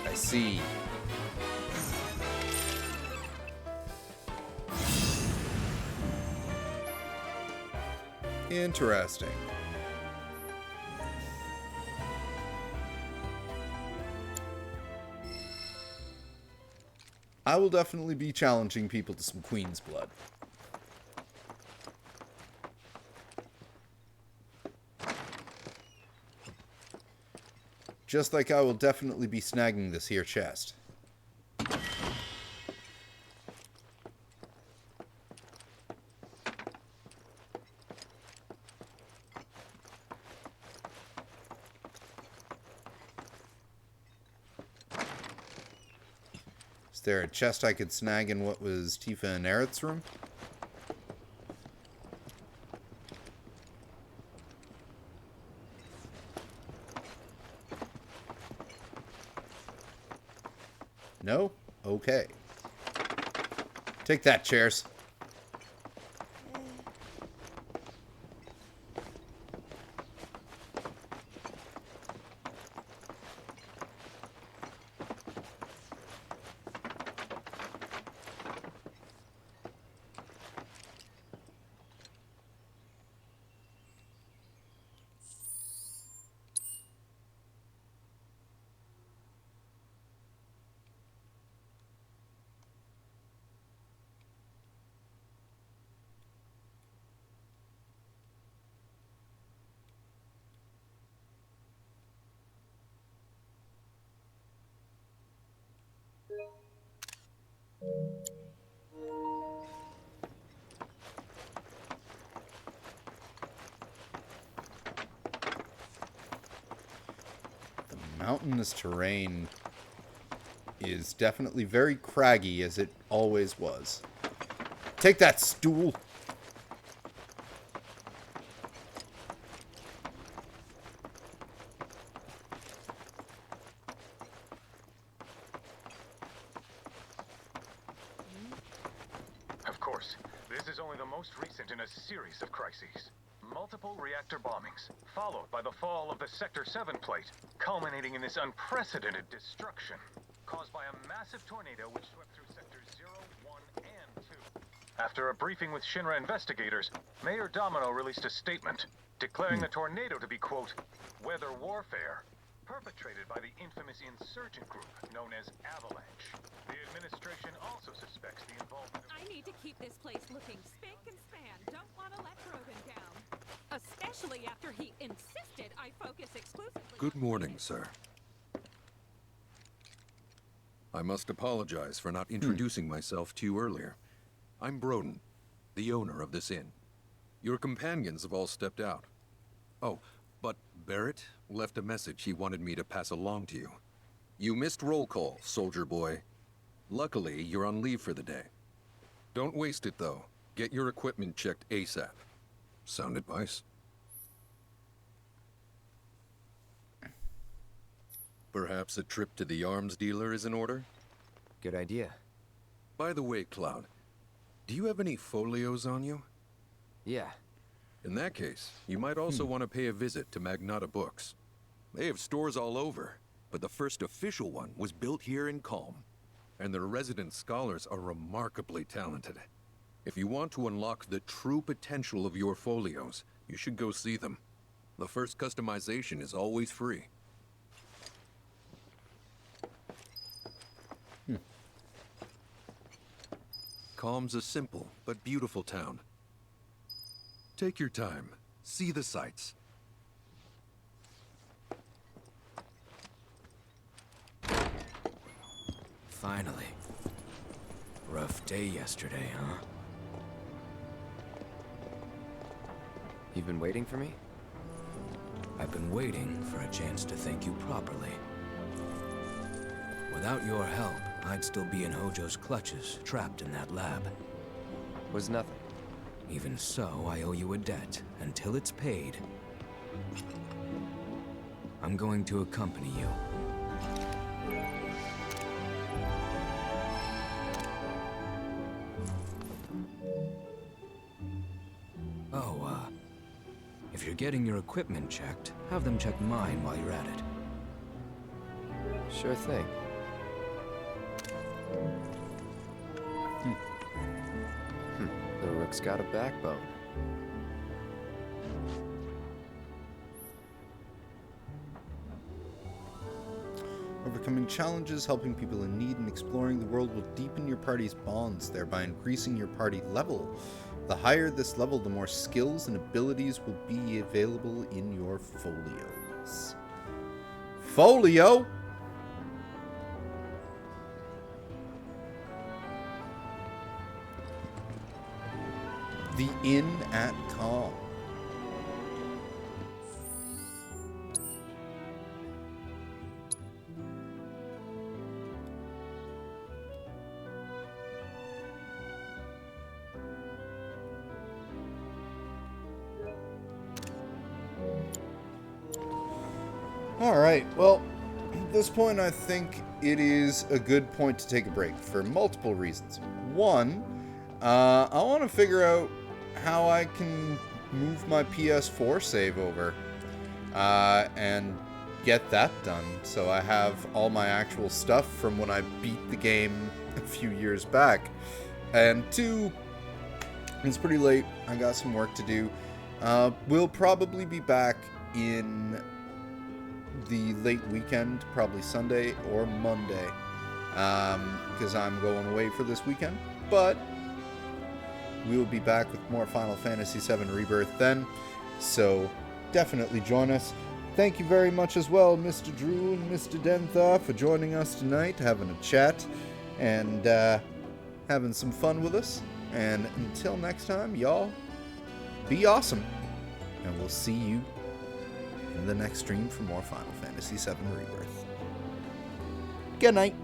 I see. Interesting. I will definitely be challenging people to some Queen's Blood. Just like I will definitely be snagging this here chest. Is there a chest I could snag in what was Tifa and Aerith's room? No? Okay. Take that, chairs. Mountainous terrain is definitely very craggy, as it always was. Take that, stool! Of course, this is only the most recent in a series of crises. Multiple reactor bombings, followed by the fall of the Sector 7 plate, culminating in this unprecedented destruction, caused by a massive tornado which swept through Sectors 0, 1, and 2. After a briefing with Shinra investigators, Mayor Domino released a statement declaring the tornado to be, quote, weather warfare, perpetrated by the infamous insurgent group known as Avalanche. The administration also suspects the involvement of... I need to keep this place looking spick and span. Don't want to let Brogan down. Especially after he insisted I focus exclusively... Good morning, sir. I must apologize for not introducing myself to you earlier. I'm Broden, the owner of this inn. Your companions have all stepped out. Oh, but Barrett left a message he wanted me to pass along to you. You missed roll call, soldier boy. Luckily, you're on leave for the day. Don't waste it, though. Get your equipment checked ASAP. Sound advice? Perhaps a trip to the arms dealer is in order? Good idea. By the way, Cloud, do you have any folios on you? Yeah. In that case, you might also want to pay a visit to Magnata Books. They have stores all over, but the first official one was built here in Calm, and their resident scholars are remarkably talented. If you want to unlock the true potential of your folios, you should go see them. The first customization is always free. Calm's a simple but beautiful town. Take your time. See the sights. Finally. Rough day yesterday, huh? You've been waiting for me? I've been waiting for a chance to thank you properly. Without your help, I'd still be in Hojo's clutches, trapped in that lab. Was nothing. Even so, I owe you a debt. Until it's paid, I'm going to accompany you. Oh, if you're getting your equipment checked, have them check mine while you're at it. Sure thing. The Rook's got a backbone. Overcoming challenges, helping people in need, and exploring the world will deepen your party's bonds, thereby increasing your party level. The higher this level, the more skills and abilities will be available in your folios. Folio? The Inn at Calm. Alright, well, at this point I think it is a good point to take a break for multiple reasons. One, I want to figure out how I can move my PS4 save over and get that done so I have all my actual stuff from when I beat the game a few years back. And two, it's pretty late. I got some work to do. We'll probably be back in the late weekend, probably Sunday or Monday, because I'm going away for this weekend. But we will be back with more Final Fantasy VII Rebirth then, so definitely join us. Thank you very much as well, Mr. Drew and Mr. Dentha, for joining us tonight, having a chat, and having some fun with us. And until next time, y'all, be awesome, and we'll see you in the next stream for more Final Fantasy VII Rebirth. Good night.